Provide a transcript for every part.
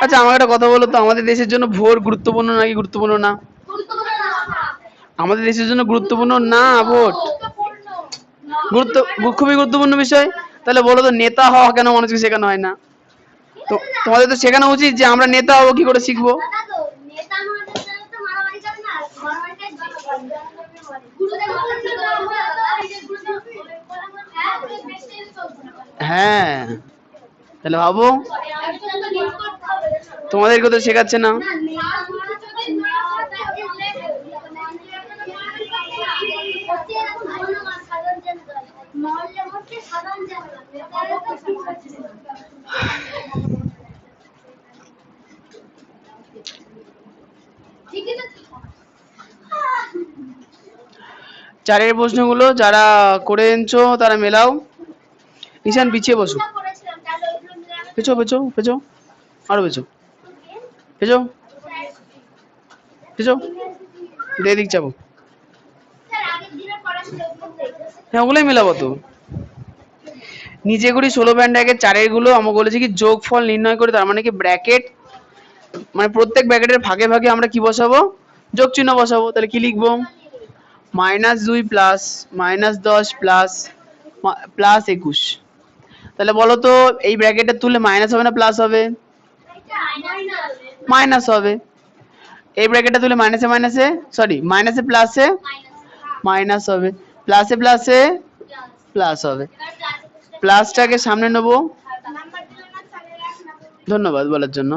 আচ্ছা আমাকে একটা কথা বলো তো, আমাদের দেশের জন্য ভোট গুরুত্বপূর্ণ নাকি গুরুত্বপূর্ণ না? আমাদের দেশের জন্য গুরুত্বপূর্ণ না ভোট? গুরুত্ব খুবই গুরুত্বপূর্ণ বিষয়। তাহলে বলো তো নেতা হওয়া কেন মানুষকে শেখানো হয় না? তো তোমাদের তো শেখানো উচিত যে আমরা নেতা হবো, কি করে শিখবো? হ্যাঁ, তাহলে ভাবো, তোমাদেরকে তো শেখাচ্ছে না। চারের প্রশ্নগুলো যারা করে এনেছো তারা মেলাও। ঈশান পিছিয়ে বসো, পেছো পেছো পেছো, আরো পেছো, পেছো পেছো, দিয়ে দিক যাবো। হ্যাঁ ওগুলোই মেলাবো তো। নিচে করি 16.1 চারের গুলো আমাকে বলেছে কি যোগফল নির্ণয় করে, তার মানে কি ব্র্যাকেট, মানে প্রত্যেক ব্র্যাকেটের ভাগে ভাগে আমরা কি বসাবো, যোগ চিহ্ন বসাবো। তাহলে কি লিখবো, -2 প্লাস -10 প্লাস প্লাস 21। তাহলে বলো তো এই ব্র্যাকেটে তুললে মাইনাস হবে না প্লাস হবে? মাইনাস হবে। এই ব্র্যাকেটটা তুলে মাইনাসে মাইনাসে, সরি মাইনাসে প্লাসে মাইনাস হবে, প্লাসে প্লাসে প্লাস হবে। প্লাসটাকে সামনে নেবো, ধন্যবাদ বলার জন্য।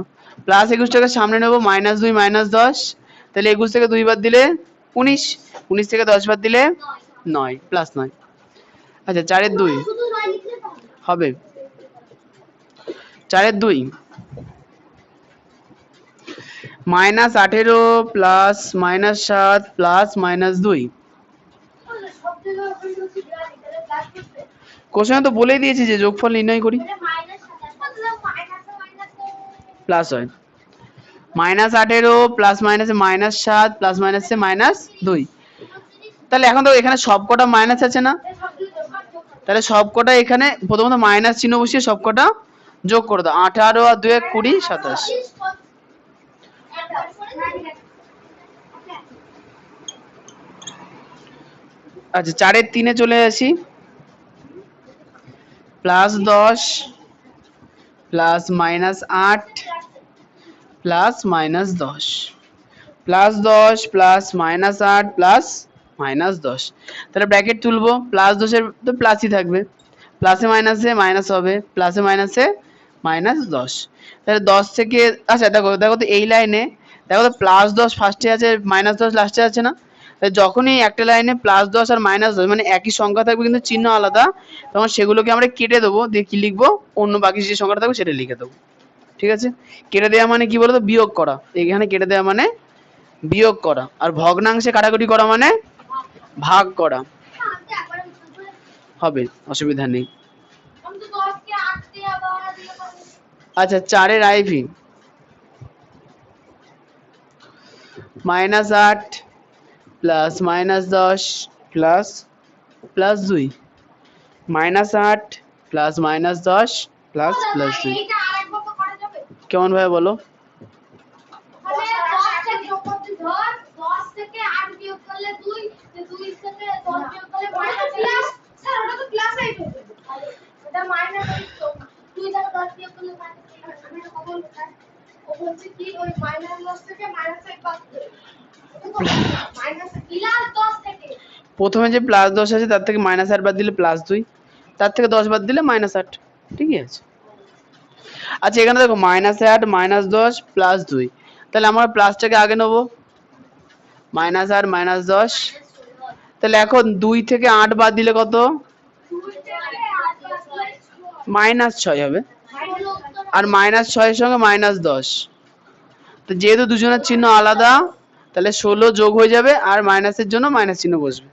প্লাস 21টাকে সামনে নেবো, -2 -10, তাহলে 21 থেকে 2 বাদ দিলে 19, 19 থেকে 10 বাদ দিলে 9, প্লাস 9। আচ্ছা 4-এর 2 হবে, 4-এর 2 -18 প্লাস -7 প্লাস -2। কোশ্চেনে তো বলেই দিয়েছি যে যোগফল নির্ণয় করি, প্লাস হয়। -18 প্লাস মাইনাসে -7 প্লাস মাইনাসে -2। তাহলে এখন তো এখানে সবকটা মাইনাস আছে না, তাহলে সবকটা এখানে প্রথমত মাইনাস চিহ্ন বসিয়ে সবকটা যোগ করে দাও। 18 আর 2 20, 27। আচ্ছা 4-এর 3-এ চলে আসি, +10 প্লাস -8 প্লাস -10, +10 প্লাস -8 প্লাস -10। তাহলে ব্র্যাকেট তুলবো, +10-এর তো প্লাসই থাকবে, প্লাসে মাইনাসে মাইনাস হবে, প্লাসে মাইনাসে -10। তাহলে 10 থেকে, আচ্ছা দেখো দেখো তো এই লাইনে দেখো তো +10 ফার্স্টে আছে, -10 লাস্টে আছে না? তাহলে যখনই একটা লাইনে +10 আর -10 মানে একই সংখ্যা থাকবে কিন্তু চিহ্ন আলাদা, তখন সেগুলোকে আমরা কেটে দেবো, দিয়ে কি লিখবো, অন্য বাকি যে সংখ্যাটা থাকবে সেটা লিখে দেবো। ঠিক আছে, কেটে দেওয়া মানে কি বলতো, বিয়োগ করা। এখানে কেটে দেওয়া মানে বিয়োগ করা, আর ভগ্নাংশে কাটাকুটি করা মানে ভাগ করা। হবে, অসুবিধা নেই। আচ্ছা 4-এর IV, -8 plus -10 plus +2, -8 plus -10 plus +2। কেমন ভাবে বলো? প্রথমে যে +10 আছে তার থেকে -8 বাদ দিলে +2, তার থেকে 10 বাদ দিলে -8। ঠিকই আছে। আচ্ছা এখানে দেখো -8 -10 +2, তাহলে আমরা প্লাসটাকে আগে নেবো, -8 -10। তাহলে এখন 2 থেকে 8 বাদ দিলে কত, -6 হবে, আর -6-এর সঙ্গে -10, তো যেহেতু দুজনের চিহ্ন আলাদা তাহলে 16 যোগ হয়ে যাবে, আর মাইনাসের জন্য মাইনাস চিহ্ন বসবে।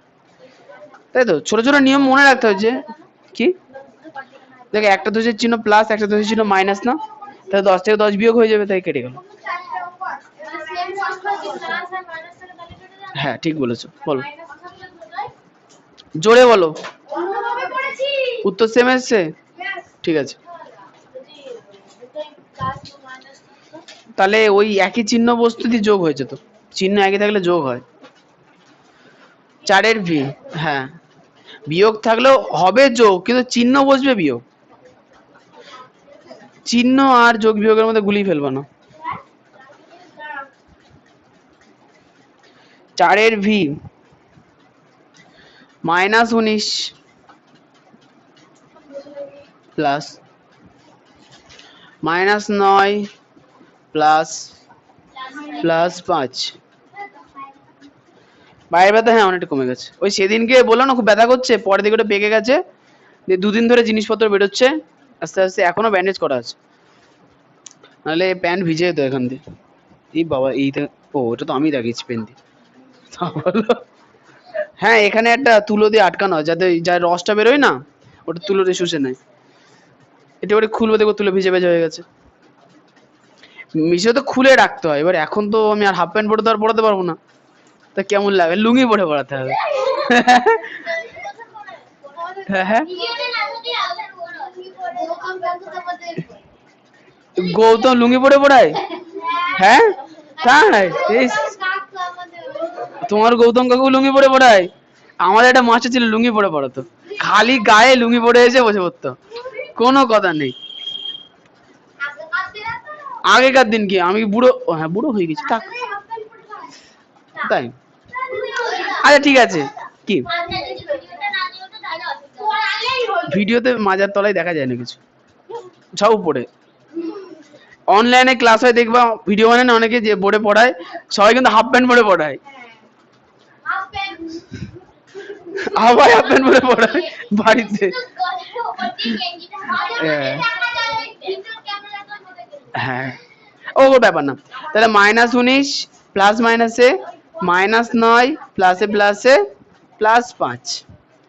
তাই তো, ছোট ছোট নিয়ম মনে রাখতে হচ্ছে। কি দেখো, একটা দোষের চিহ্ন প্লাস, একটা দোষের চিহ্ন মাইনাস না, তাহলে 10 থেকে 10 বিয়োগ হয়ে যাবে, তাই কেটে গেল। হ্যাঁ ঠিক বলেছো, বলো জোরে বলো, উত্তর সেম এসছে? ঠিক আছে। তাহলে ওই একই চিহ্ন বস্তু দিয়ে যোগ হয়েছে, তো চিহ্ন একই থাকলে যোগ হয়। 4 ভি, হ্যাঁ বিয়োগ থাকলেও হবে যোগ, কিন্তু চিহ্ন বসবে বিয়োগ। চিহ্ন আর যোগ বিয়োগের মধ্যে গুলিয়ে ফেলবো না। 4 ভি -19 প্লাস -9 প্লাস +5। বাইরের ব্যথা হ্যাঁ অনেকটা কমে গেছে। ওই সেদিনকে বললাম না খুব ব্যথা করছে, পরের দিকে ওটা পেকে গেছে, দুদিন ধরে জিনিসপত্র বেরোচ্ছে আস্তে আস্তে, এখনো ব্যান্ডেজ করা আছে, নাহলে প্যান্ট ভিজে যেত এখান দিয়ে। এই বাবা এইটা, ও ওটা তো আমি লাগিয়েছি পেন দিয়ে। হ্যাঁ এখানে একটা তুলো দিয়ে আটকানো হয়, যাতে যার রসটা বেরোয় না, ওটা তুলো দিয়ে শুষে নেয়। এটা ওটা খুলবো, দেখো তুলো ভিজে ভেজে হয়ে গেছে। মিশে তো খুলে রাখতে হয়, এবার এখন তো আমি আর হাফ প্যান্ট পরে তো আর পরাতে পারবো না, তা কেমন লাগে, লুঙ্গি পরে পরাতে হবে। হ্যাঁ হ্যাঁ, গৌতম লুঙ্গি পরে পড়ায়? হ্যাঁ তাই? তোমার গৌতম কাকু লুঙ্গি পরে পড়ায়? আমাদের একটা মাস্টার ছিল লুঙ্গি পরে পড়াতো, খালি গায়ে লুঙ্গি পরে এসে বসে পড়তো, কোনো কথা নেই। আগেকার দিন কি, আমি বুড়ো, হ্যাঁ বুড়ো হয়ে গেছি থাক। তাই? আচ্ছা ঠিক আছে, কি ভিডিওতে মাজার তলায় দেখা যায় না কিছু, সব উপরে। অনলাইনে ক্লাস হয় দেখবা, ভিডিও মানে না অনেকে যে বোর্ডে পড়ায়, সবাই কিন্তু হাফ প্যান্ট পরে পড়ায়, আবার হাফ প্যান্ট পরে পড়ায় বাড়িতে। হ্যাঁ ও ব্যাপার না। তাহলে -19 প্লাস মাইনাসে -9 প্লাসে প্লাসে +5,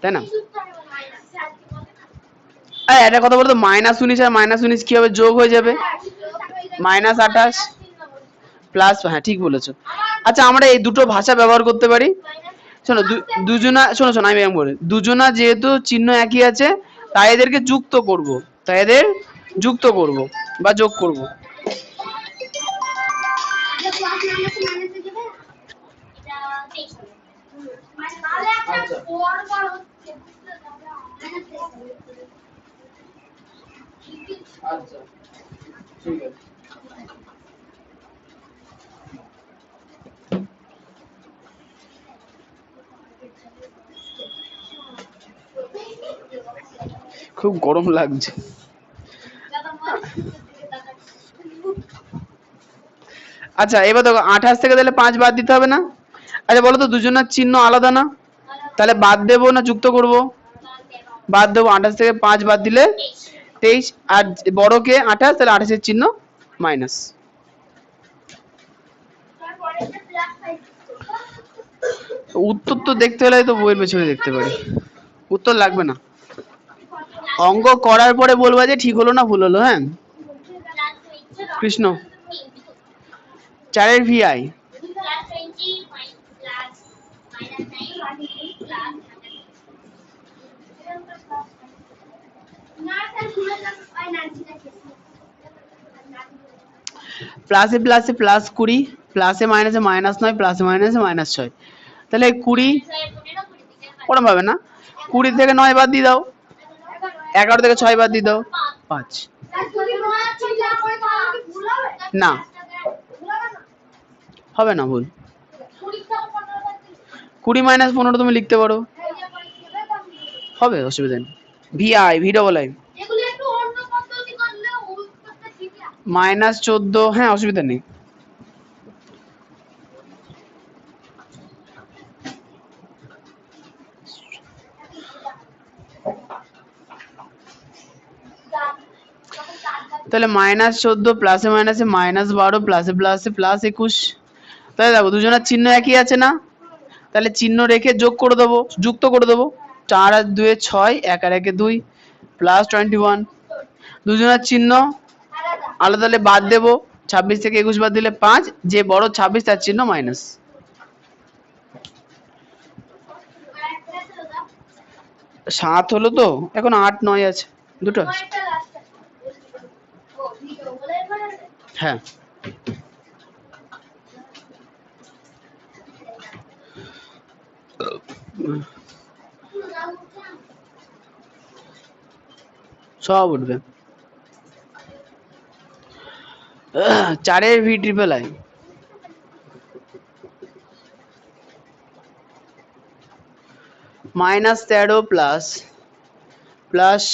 তাই না? একটা কথা বলতো, -19 আর -19 কি হবে, যোগ হয়ে যাবে, -28 প্লাস, হ্যাঁ ঠিক বলেছো। আচ্ছা আমরা এই দুটো ভাষা ব্যবহার করতে পারি। শোনো দুজনা, শোনো শোনো আমি বলি, দুজনা যেহেতু চিহ্ন একই আছে, তাই এদেরকে যুক্ত করব, তাই এদের যুক্ত করব বা যোগ করব। আচ্ছা ঠিক আছে। খুব গরম লাগছে। আচ্ছা এবার দেখো 28 থেকে তাহলে 5 বাদ দিতে হবে না? আচ্ছা বলো তো দুজনের চিহ্ন আলাদা না, তাহলে বাদ দেবো না যুক্ত করব? বাদ দেবো, 28 থেকে 5 বাদ দিলে 23, আর বড়কে 28, তাহলে 28 এর চিহ্ন মাইনাস। উত্তর তো দেখতে হলে তো বইয়ের পেছনে দেখতে পারি, উত্তর লাগবে না, অঙ্ক করার পরে বলবা যে ঠিক হলো না ভুল হলো। হ্যাঁ কৃষ্ণ 4 VI প্লাসে প্লাসে +20, প্লাসে মাইনাসে -9, প্লাসে মাইনাসে -6, তাহলে 20 ওরম ভাবে না, 20 থেকে 9 বাদ দিয়ে দাও, 11 থেকে 6 বাদ দিয়ে দাও, 5। না হবে না, ভুল। 20 - 15 তুমি লিখতে পারো, হবে, অসুবিধা নেই। VI VII -14, হ্যাঁ অসুবিধা নেই। তাহলে -14 প্লাসে মাইনাসে -12 প্লাসে প্লাসে +21, তাহলে দেখো দুজনের চিহ্ন একই আছে না, তাহলে চিহ্ন রেখে যোগ করে দেবো, যুক্ত করে দেবো। 4 আর 2 6, 1 আর 1 2 +21। দুজনের চিহ্ন আলাদা, তাহলে বাদ দেবো, 26 থেকে 21 বাদ দিলে 5, যে বড় 26 তার চিহ্ন মাইনাস। 7 হলো তো, এখন 8 9 আছে, দুটো আছে। হ্যাঁ সব উঠবে। 4 V triple I -13 plus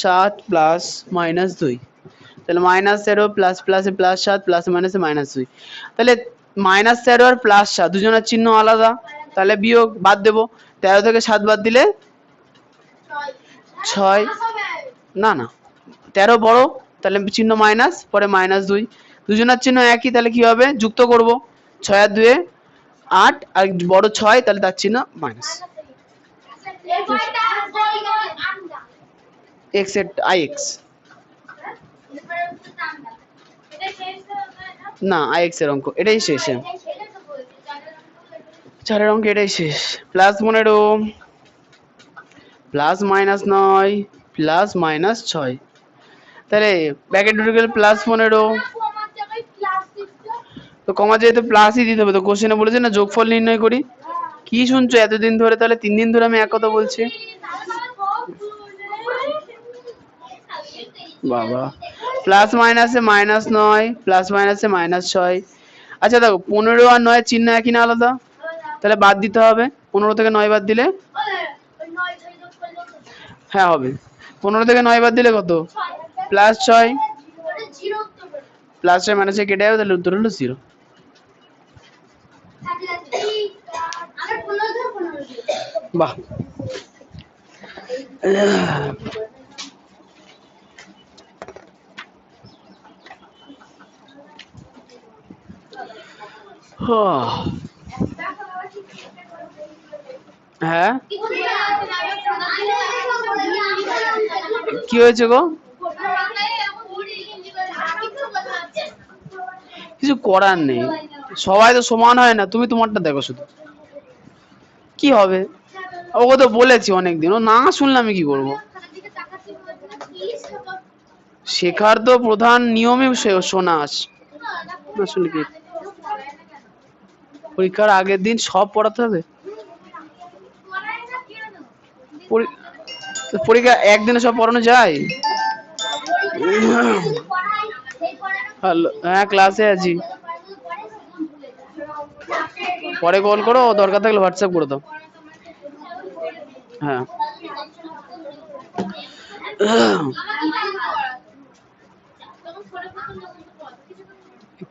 7 plus -2, তাহলে -13 প্লাস প্লাসে +7 প্লাস মাইনাসে -2, তাহলে -13 আর +7 দুজনের চিহ্ন আলাদা, তাহলে বিয়োগ বাদ দেবো। 13 থেকে 7 বাদ দিলে 6, না না 13 বড়, তাহলে চিহ্ন মাইনাস, পরে -2, দুজনের চিহ্ন একই, তাহলে কি হবে যুক্ত করব, 6 আর 2 8, আর বড় 6, তাহলে তার চিহ্ন মাইনাস। x এর ix, না ix এর অঙ্ক এটাই শেষ, 4 অঙ্ক এটাই শেষ। +15 প্লাস -9 প্লাস -6, তাহলে ব্র্যাকেট ঢুকে গেলে +15, তো কমা যেহেতু প্লাসই দিতে হবে, তো কোশ্চেনে বলেছে না যোগফল নির্ণয় করি। কি শুনছো এতদিন ধরে? তাহলে 3 দিন ধরে আমি এক কথা বলছি। বাবা, প্লাস মাইনাসে -9 প্লাস মাইনাসে -6। আচ্ছা দেখো 15 আর 9 চিহ্ন একই না আলাদা, তাহলে বাদ দিতে হবে। 15 থেকে 9 বাদ দিলে হ্যাঁ হবে, 15 থেকে 9 বাদ দিলে কত? +6, +6 মাইনাসে কেটে যাবে, তাহলে উত্তর হলো 0। বাহ, হ্যাঁ কি হয়েছে গো? কিছু করার নেই, সবাই তো সমান হয় না, তুমি তোমারটা দেখো শুধু, কি হবে? ওকে তো বলেছি অনেকদিন, ও না শুনলে আমি কি করবো? শেখার তো প্রধান নিয়মই শোনা, না শুনলে কি? পরীক্ষার আগের দিন সব পড়াতে হবে? পরীক্ষা একদিনে সব পড়ানো যায়? হ্যালো, হ্যাঁ ক্লাসে আছি, পরে কল করো, দরকার থাকলে হোয়াটসঅ্যাপ করে দাও। হ্যাঁ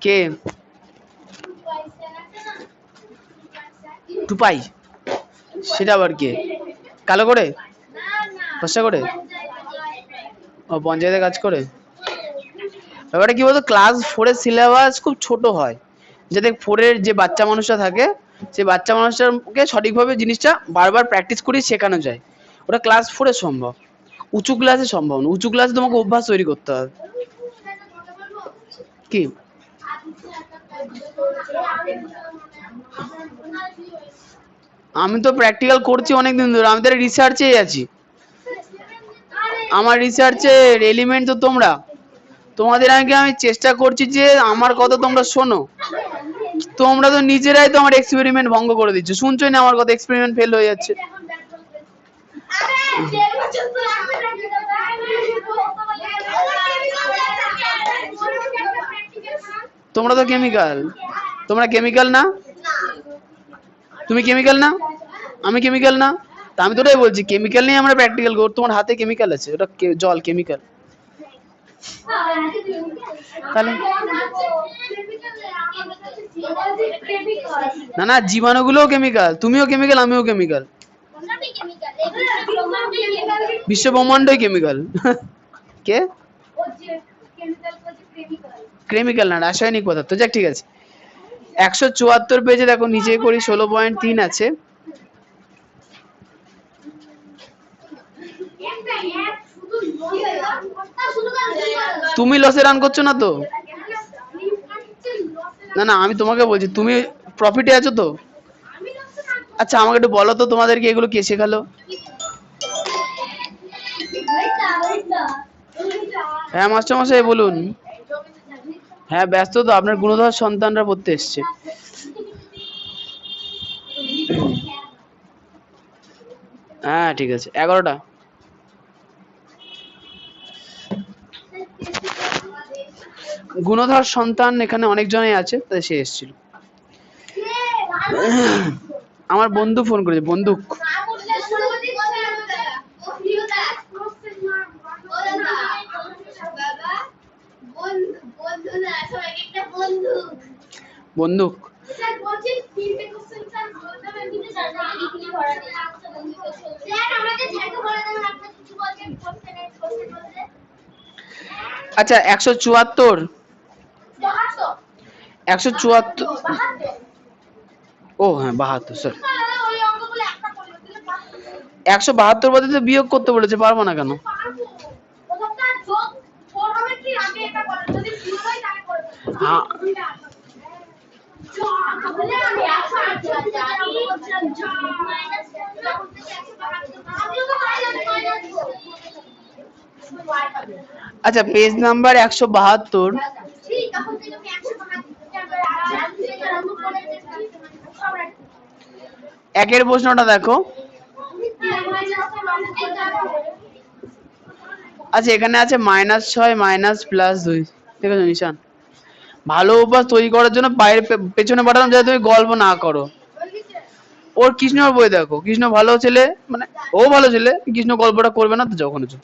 কে? টুপাই? সেটা আবার কে? কালো করে, ফর্সা করে? ও পঞ্চায়েতে কাজ করে। ব্যাপারটা কি বলতো, ক্লাস 4 এর সিলেবাস খুব ছোট হয়, যাতে 4 এর যে বাচ্চা মানুষরা থাকে, সেই বাচ্চা মানুষটাকে সঠিকভাবে জিনিসটা বারবার প্র্যাকটিস করে শেখানো যায়। ওটা ক্লাস 4 এ সম্ভব, উঁচু ক্লাসে সম্ভব না। উঁচু ক্লাসে তোমাকে অভ্যাস তৈরি করতে হবে। কি? আমি তো প্র্যাকটিক্যাল করছি অনেকদিন ধরে, আমি তো রিসার্চেই আছি। আমার রিসার্চের এলিমেন্ট তো তোমরা, তোমাদের আগে আমি চেষ্টা করছি যে আমার কথা তোমরা শোনো। তোমরা তো নিজেরাই তো আমার এক্সপেরিমেন্ট ভঙ্গ করে দিচ্ছ, শুনছোই না আমার কথা, এক্সপেরিমেন্ট ফেল হয়ে যাচ্ছে। তোমরা তো কেমিক্যাল, তোমরা কেমিক্যাল না? তুমি কেমিক্যাল না? আমি কেমিক্যাল না? তা আমি তোটাই বলছি, কেমিক্যাল নিয়ে আমরা প্র্যাকটিক্যাল করি। তোমার হাতে কেমিক্যাল আছে, ওটা জল, কেমিক্যাল। তাহলে না না, জীবাণুগুলোও কেমিক্যাল, তুমিও কেমিক্যাল, আমিও কেমিক্যাল, বিশ্ব ব্রহ্মাণ্ডই কেমিক্যাল। কে? কেমিক্যাল না, রাসায়নিক পদার্থ। যাক ঠিক আছে, 174 পেজে দেখো নিচে করি, 16.3 আছে। তুমি লসে রান করছো না তো? না না, আমি তোমাকে বলছি, তুমি প্রফিটে আছো তো? আচ্ছা আমাকে একটু বলো তো, তোমাদেরকে এগুলো কে শেখালো? হ্যাঁ মাস্টারমশাই বলুন। হ্যাঁ ব্যস্ত তো, আপনার গুণধর সন্তানরা পড়তে এসছে। হ্যাঁ ঠিক আছে 11টা। গুণধর সন্তান এখানে অনেকজনই আছে, তাই সে এসেছিল। আমার বন্ধু ফোন করেছে, বন্দুক। বন্দুক। আচ্ছা 174 174 ও হ্যাঁ 72 স্যার 172 বলতে তো বিয়োগ করতে বলেছে, পারবো না কেন? হ্যাঁ আচ্ছা পেজ নাম্বার 172। একের প্রশ্নটা দেখো। আচ্ছা এখানে আছে -6 মাইনাস প্লাস 2, ঠিক আছে নিশান? ভালো অভ্যাস তৈরি করার জন্য বাইরে পেছনে পাঠানো যাতে তুমি গল্প না করো। ওর কৃষ্ণর বই দেখো, কৃষ্ণ ভালো ছেলে, মানে ও ভালো ছেলে, কৃষ্ণ গল্পটা করবে না তো যখন হচ্ছে।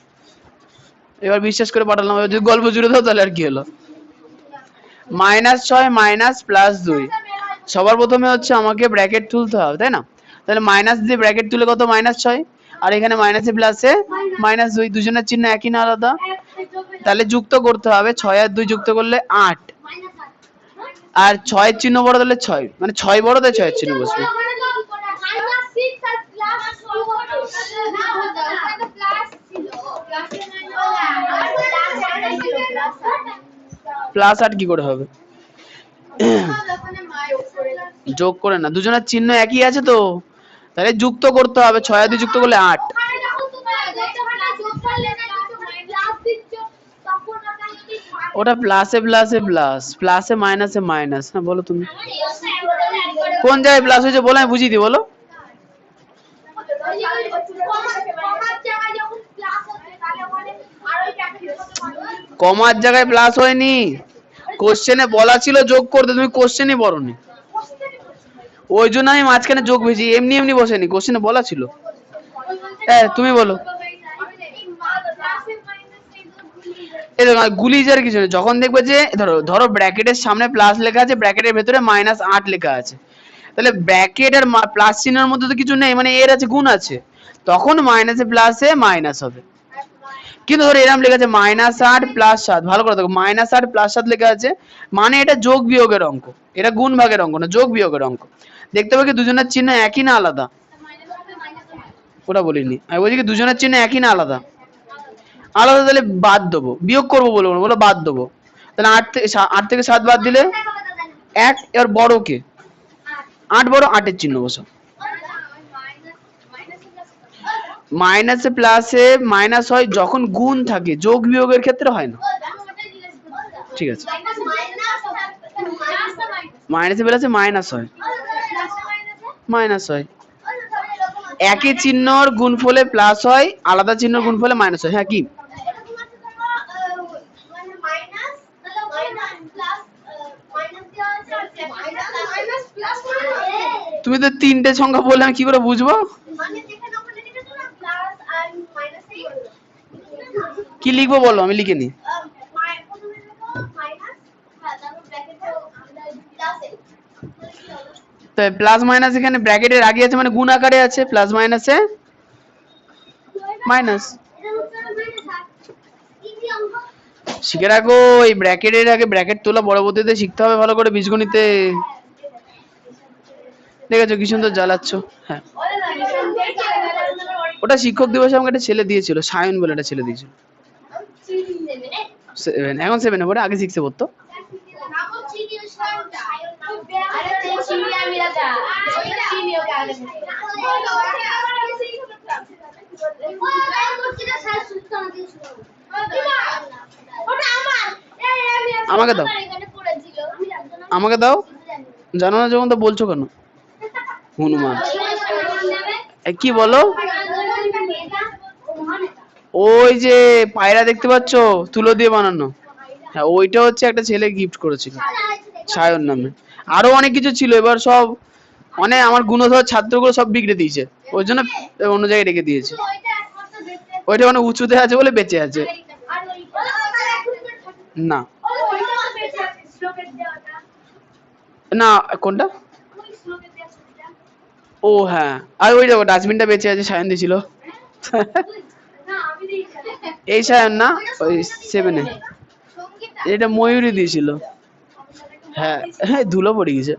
এবার বিশ্বাস করে পাঠালাম, যদি গল্প জুড়ে দাও তাহলে আর কি হলো। -6 মাইনাস প্লাস 2, সবার প্রথমে হচ্ছে আমাকে ব্র্যাকেট তুলতে হবে, তাই না? তাহলে মাইনাস দিয়ে ব্র্যাকেট তুলে কত? -6। আর এখানে মাইনাসে প্লাসে -2, দুজনের চিহ্ন একই না আলাদা? তাহলে যুক্ত করতে হবে, 6 আর 2 যুক্ত করলে 8, আর 6 এর চিহ্ন বড় তাহলে 6, মানে 6 বড় তাই 6 এর চিহ্ন বসবে। প্লাস 8 কি করে হবে? যোগ করে না, দুজনের চিহ্ন একই আছে তো, তাহলে যুক্ত করতে হবে, 6 আর 2 যুক্ত করলে 8। ওটা প্লাসে প্লাসে প্লাস, প্লাসে মাইনাসে মাইনাস। হ্যাঁ বলো তুমি কোন জায়গায় প্লাস হয়েছে, বলো আমি বুঝিয়ে দিই, বলো। কমার জায়গায় প্লাস হয়নি, কোশ্চেনে বলা ছিল যোগ করতে, তুমি কোশ্চেনই পড়োনি, ওই জন্য আমি মাঝখানে যোগ ভেজি, এমনি এমনি বসেনি, কোশ্চেনে বলা ছিল। হ্যাঁ তুমি বলো। এই দেখো গুলি যাওয়ার কিছু নেই, যখন দেখবে যে ধরো ধরো ব্র্যাকেটের সামনে প্লাস লেখা আছে, ব্র্যাকেটের ভেতরে -8 লেখা আছে, তাহলে ব্র্যাকেট আর প্লাস চিহ্নের মধ্যে তো কিছু নেই, মানে এর আছে গুণ আছে, তখন মাইনাসে প্লাসে মাইনাস হবে। কিন্তু ধরো এরকম লেখা আছে -8 প্লাস 7, ভালো করে দেখো -8 প্লাস 7 লেখা আছে, মানে এটা যোগ বিয়োগের অঙ্ক, এটা গুণ ভাগের অঙ্ক না, যোগ বিয়োগের অঙ্ক। দেখতে পাবে কি দুজনের চিহ্ন একই না আলাদা? ওটা বলিনি, আমি বলছি কি দুজনের চিহ্ন একই না আলাদা? আলাদা, তাহলে বাদ দেবো, বিয়োগ করবো বলবো না, বলো বাদ দেবো। তাহলে 8 থেকে 7 বাদ দিলে 1, এবার বড় কে? 8 বড়, 8 এর চিহ্ন বসো। মাইনাসে প্লাসে মাইনাস হয় যখন গুণ থাকে, যোগ বিয়োগের ক্ষেত্রে হয় না। ঠিক আছে, মাইনাসে প্লাসে মাইনাস হয়, মাইনাস হয়। একই চিহ্নর গুণফলে প্লাস হয়, আলাদা চিহ্নর গুণফলে মাইনাস হয়। হ্যাঁ কি? তুমি তো 3টে সংখ্যা বললে আমি কি করে বুঝবো? কি লিখবো বলো, আমি লিখে নি। তো প্লাস মাইনাস এখানে ব্র্যাকেটের আগে আছে, মানে গুণ আকারে আছে, প্লাস মাইনাসে মাইনাস। শিখে রাখো, এই ব্র্যাকেটের আগে ব্র্যাকেট তোলা পরবর্তীতে শিখতে হবে ভালো করে বীজগণিতে। দেখেছো কি সুন্দর জ্বালাচ্ছ। হ্যাঁ ওটা শিক্ষক দিবসে আমাকে একটা ছেলে দিয়েছিল, সায়ন বলে একটা ছেলে দিয়েছিল। এখন 7-এ পড়ে, আগে 6-এ পড়তো। আমাকে দাও, আমাকে দাও, জানো না যখন তো বলছো কেন? হনুমান কি বলো? ওই যে পায়রা দেখতে পাচ্ছ, তুলো দিয়ে বানানো, হ্যাঁ ওইটা হচ্ছে একটা ছেলে গিফট করেছিল সায়ন নামে। আরো অনেক কিছু ছিল, এবার সব মানে আমার গুণধর ছাত্রগুলো সব বিগড়ে দিয়েছে, ওই জন্য অন্য জায়গায় রেখে দিয়েছে। ওইটা মানে উঁচুতে আছে বলে বেঁচে আছে। না না, কোনটা? ও হ্যাঁ, আর ওই দেখো ডাস্টবিনটা বেঁচে আছে, সায়ন দিয়েছিল। এই সায়ন না, ওই 7-এ এটা ময়ূরী দিয়েছিল। হ্যাঁ হ্যাঁ, ধুলো পড়ে গেছে।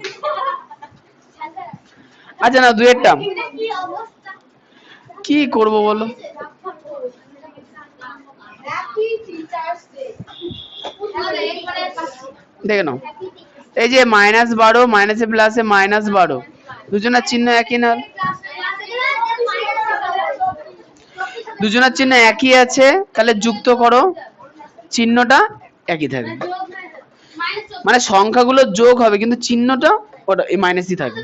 আচ্ছা না, দুয়েরটা কি করব বলো? দেখে নাও, এই যে -12 মাইনাসে প্লাসে -12, দুজনের চিহ্ন একই না? দুজনের চিহ্ন একই আছে, তাহলে যুক্ত করো, চিহ্নটা একই থাকবে। মানে সংখ্যাগুলো যোগ হবে কিন্তু চিহ্নটা ওটা এই মাইনাসই থাকবে।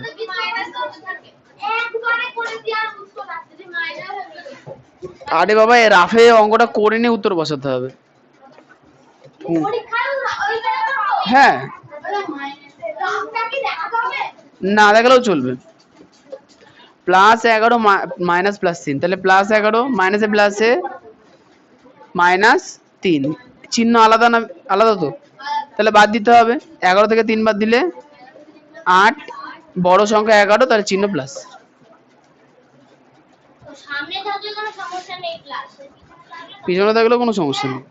আরে বাবা, এ রাফে অঙ্কটা করে নিয়ে উত্তর বসাতে হবে। হ্যাঁ, না দেখালেও চলবে। +11 -+3, তাহলে +11 মাইনাসে প্লাসে -3, চিহ্ন আলাদা না? আলাদা তো, তাহলে বাদ দিতে হবে। 11 থেকে 3 বাদ দিলে 8, বড় সংখ্যা 11, তাহলে চিহ্ন প্লাস। পিছনে থাকলেও কোনো সমস্যা নেই।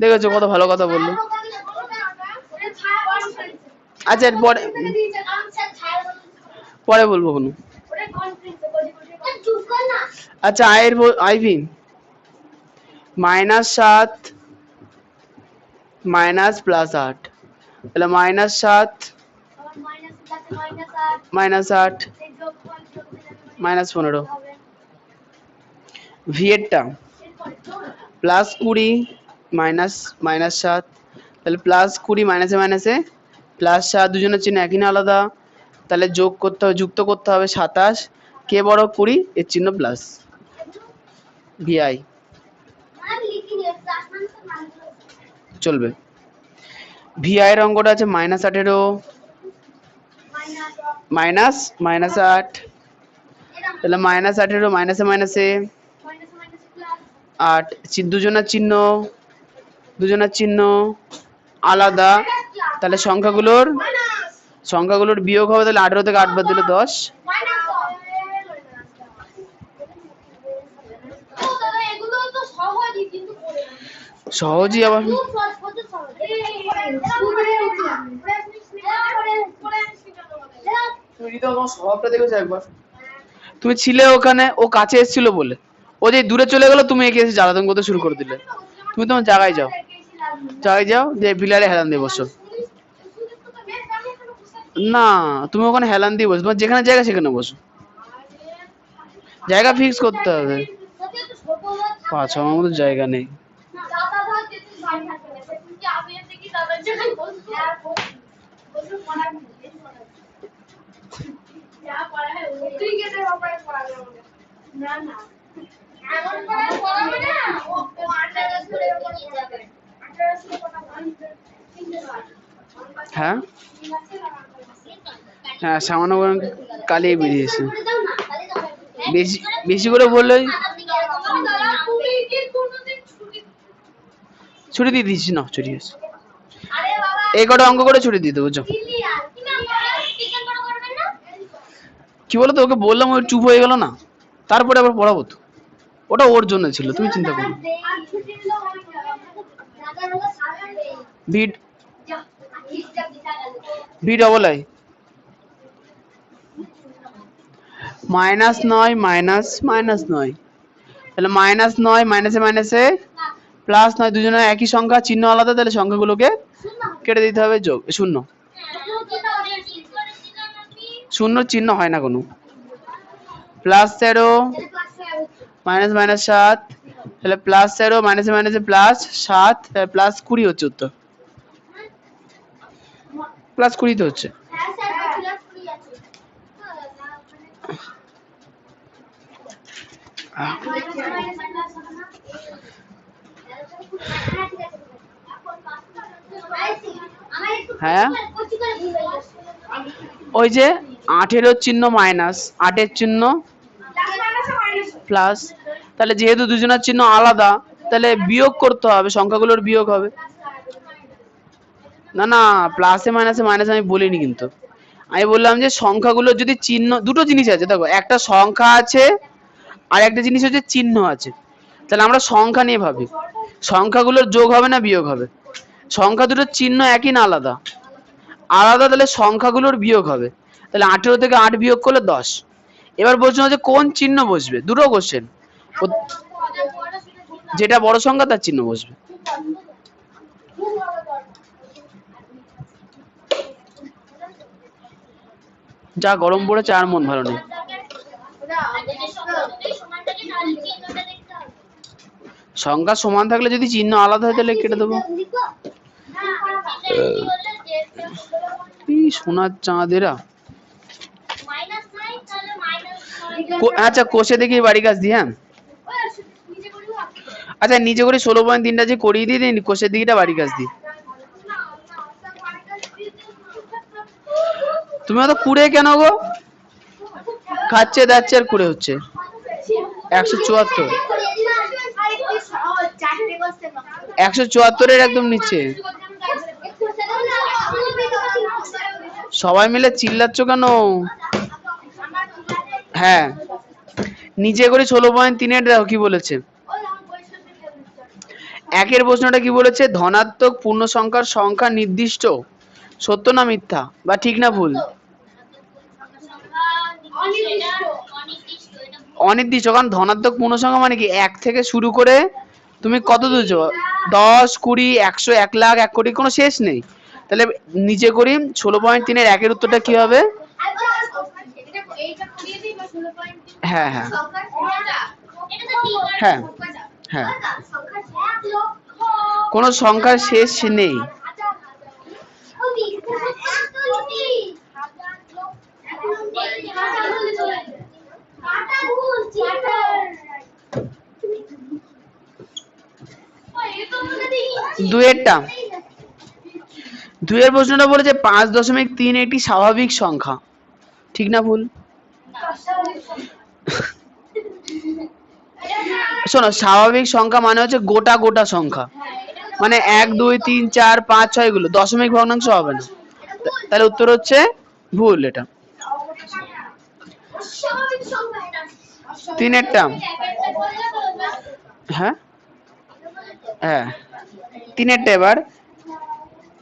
দেখেছো কত ভালো কথা বললো। আচ্ছা পরে পরে বলবো কোনো। আচ্ছা আইভি, -7 -+8, তাহলে -7 -8 -15। ভি এরটা +20 -7, তাহলে +20 মাইনাসে মাইনাসে +7, দুজনের চিহ্ন একই না আলাদা, তাহলে যোগ করতে হবে, যুক্ত করতে হবে 27, কে বড় 20, এর চিহ্ন প্লাস। ভিআই চলবে। ভিআই এর অঙ্কটা আছে -18 -8, তাহলে -18 মাইনাসে মাইনাসে 8, দুজনের চিহ্ন আলাদা, তাহলে সংখ্যাগুলোর বিয়োগ হবে, তাহলে 18 থেকে 8 বাদ দিলে 10। সহজই আবার। স্বভাবটা দেখেছো একবার? তুমি ছিলে ওখানে, ও কাছে এসেছিল বলে, ও যে দূরে চলে গেল, তুমি এগিয়ে এসে জ্বালাতন করতে শুরু করে দিলে। তুমি তোমার জায়গায় যাও, যে পিলারে হেলান দিয়ে বসো। না, তুমি ওখানে হেলান দিয়ে বসো, তোমার যেখানে জায়গা সেখানে বসো, জায়গা ফিক্স করতে হবে। 5 আমার মতো জায়গা নেই। হ্যাঁ হ্যাঁ, সামান্য কালিয়ে বেরিয়েছে, বেশি বেশি করে বললেই। ছুটি দিয়ে দিচ্ছি না, ছুটি আছে, এই কটা অঙ্ক করে ছুটি দিয়ে দেবো। কি বলো তো, ওকে বললাম, ওই চুপ হয়ে গেল না, তারপরে আবার পড়াবো তো, ওটা ওর জন্য ছিল, তুমি চিন্তা করো। ভি ডবল আই -9 -9, তাহলে -9 মাইনাসে মাইনাসে +9, দুজনের একই সংখ্যা, চিহ্ন আলাদা, তাহলে সংখ্যাগুলোকে কেটে দিতে হবে, যোগ শূন্য। শূন্য চিহ্ন হয় না কোনো। +13 -7, তাহলে +13 মাইনাসে মাইনাসে +7, তাহলে +20 হচ্ছে উত্তর। প্লাস 20 তো হচ্ছে। হ্যাঁ ওই যে 8-এরও চিহ্ন মাইনাস, 8-এর চিহ্ন প্লাস, তাহলে যেহেতু দুজনের চিহ্ন আলাদা তাহলে বিয়োগ করতে হবে, সংখ্যাগুলোর বিয়োগ হবে। না না, প্লাসে মাইনাসে মাইনাস আমি বলিনি, কিন্তু আমি বললাম যে সংখ্যাগুলোর যদি চিহ্ন, দুটো জিনিস আছে দেখো, একটা সংখ্যা আছে আর একটা জিনিস হচ্ছে চিহ্ন আছে। তাহলে আমরা সংখ্যা নিয়ে ভাবি, সংখ্যাগুলোর যোগ হবে না বিয়োগ হবে? সংখ্যা দুটোর চিহ্ন একই না আলাদা? আলাদা, তাহলে সংখ্যাগুলোর বিয়োগ হবে। তাহলে 18 থেকে 8 বিয়োগ করলে 10। এবার বলছো যে কোন চিহ্ন বসবে, দুটো কোশ্চেন, যেটা বড় সংখ্যা তার চিহ্ন বসবে। যা গরম পড়েছে আর মন ভালো নেই। সংখ্যা সমান থাকলে যদি চিহ্ন আলাদা হয় তাহলে কেটে দেবো। সোনার চাঁদেরা। আচ্ছা কোষে দেখি বাড়ি কাজ দিয়ে। হ্যাঁ আচ্ছা নিজে করে 16.3টা যে করিয়ে দিয়ে দিন, কোষের দিকটা বাড়ি কাজ দিয়ে। তুমি অত কুড়ে কেন গো? খাচ্ছে দাচ্ছে আর কুড়ে হচ্ছে। 174, 174-এর একদম নিচে। সবাই মিলে চিল্লাচ্ছ কেন? হ্যাঁ নিচে করে 16.3-এর দেখো কি বলেছে। একের প্রশ্নটা কি বলেছে, ধনাত্মক পূর্ণ সংখ্যার সংখ্যা নির্দিষ্ট, সত্য না মিথ্যা, বা ঠিক না ভুল? অনির্দিষ্ট, কারণ ধনাত্মক পূর্ণ সংখ্যা মানে কি 1 থেকে শুরু করে তুমি কত দূর যাও, 10, 20, 100, 1 লাখ, 1 কোটি, কোনো শেষ নেই। তাহলে নিচে করি 16.3-এর একের উত্তরটা কি হবে? হ্যাঁ হ্যাঁ হ্যাঁ হ্যাঁ, কোনো সংখ্যার শেষ নেই। দুইয়েরটা, দুইয়ের প্রশ্নটা বলেছে 5.3 একটি স্বাভাবিক সংখ্যা, ঠিক না ভুল? শোনো, স্বাভাবিক সংখ্যা মানে হচ্ছে গোটা গোটা সংখ্যা, মানে 1, 2, 3, 4, 5, 6 এগুলো দশমিক ভগ্নাংশ হবে না। তাহলে উত্তর হচ্ছে ভুল এটা। 3-এরটা, হ্যাঁ হ্যাঁ 3-এরটা এবার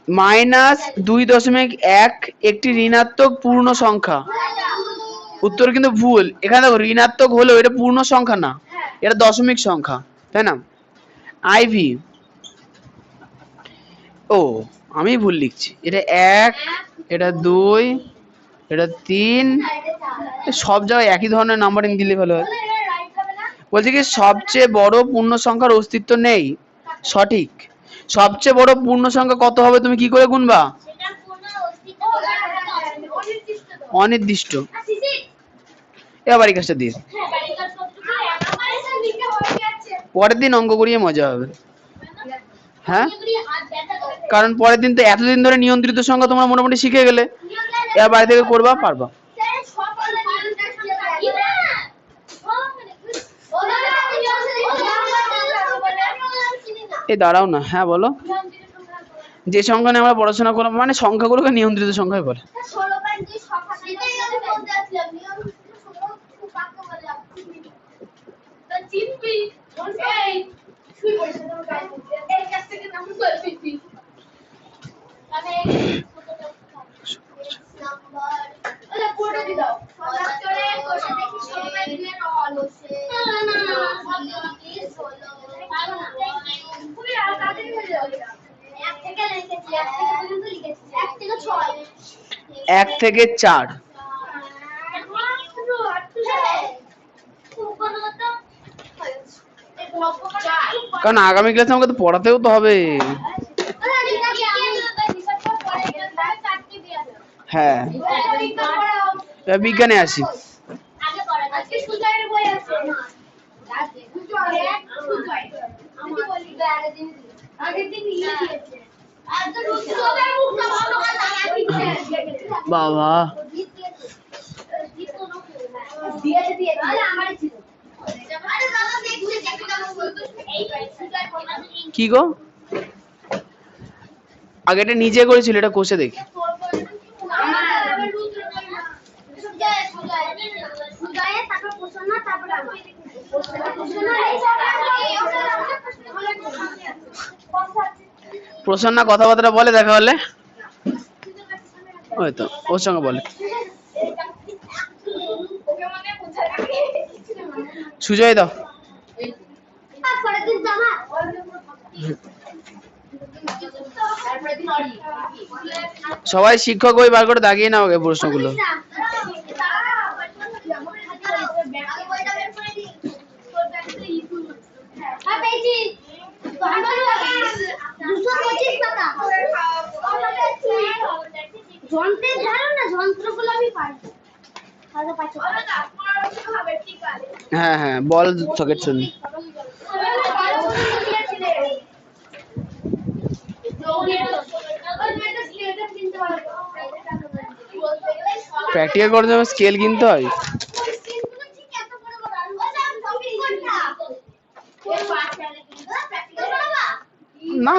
-2.1 একটি ঋণাত্মক পূর্ণ সংখ্যা। উত্তর কিন্তু ভুল। এখানে দেখো ঋণাত্মক হলেও এটা পূর্ণ সংখ্যা না, এটা দশমিক সংখ্যা, তাই না? আইভি, ও আমি ভুল লিখছি, এটা 1, এটা 2, এটা 3, সব জায়গায় একই ধরনের নাম্বারিং দিলে ভালো হয়। বলছি কি সবচেয়ে বড় পূর্ণ সংখ্যার অস্তিত্ব নেই, সঠিক। সবচেয়ে বড় পূর্ণ সংখ্যা কত হবে তুমি কি করে গুনবা? অনির্দিষ্ট। এবার এই কাজটা দিয়ে পরের দিন অঙ্ক করিয়ে মজা হবে। হ্যাঁ কারণ পরের দিন তো এতদিন ধরে নিয়ন্ত্রিত সংখ্যা তোমরা মোটামুটি শিখে গেলে, এবার বাড়ি থেকে করবা, পারবা। এই দাঁড়াও না, হ্যাঁ বলো। যে সংখ্যা নিয়ে আমরা পড়াশোনা করলাম, মানে সংখ্যাগুলোকে নিয়ন্ত্রিত সংখ্যাই বলে। এক থেকে 4, কারণ আগামী ক্লাসে আমাকে তো পড়াতেও তো হবে। হ্যাঁ, এবার বিজ্ঞানে আসি। বাবা কি গো, আগেটা নিজে করেছিল, এটা কষে দেখি। প্রসন্না কথাবার্তা বলে দেখা হলে? ওই তো ওর সঙ্গে বলে। সুজয় দাও। সবাই শিক্ষক বই বার করে দাগিয়ে নাও আগে প্রশ্নগুলো। হ্যাঁ হ্যাঁ, বল সকেট শুনি। প্র্যাকটিক্যাল করার জন্য স্কেল কিনতে হয় না?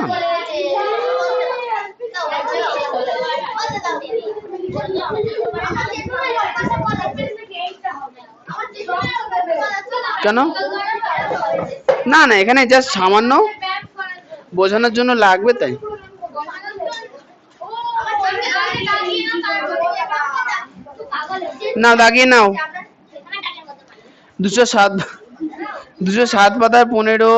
কেন? না না, এখানে জাস্ট সামান্য বোঝানোর জন্য লাগবে তাই। না দাগিয়ে নাও। 207 207 পাতার 15।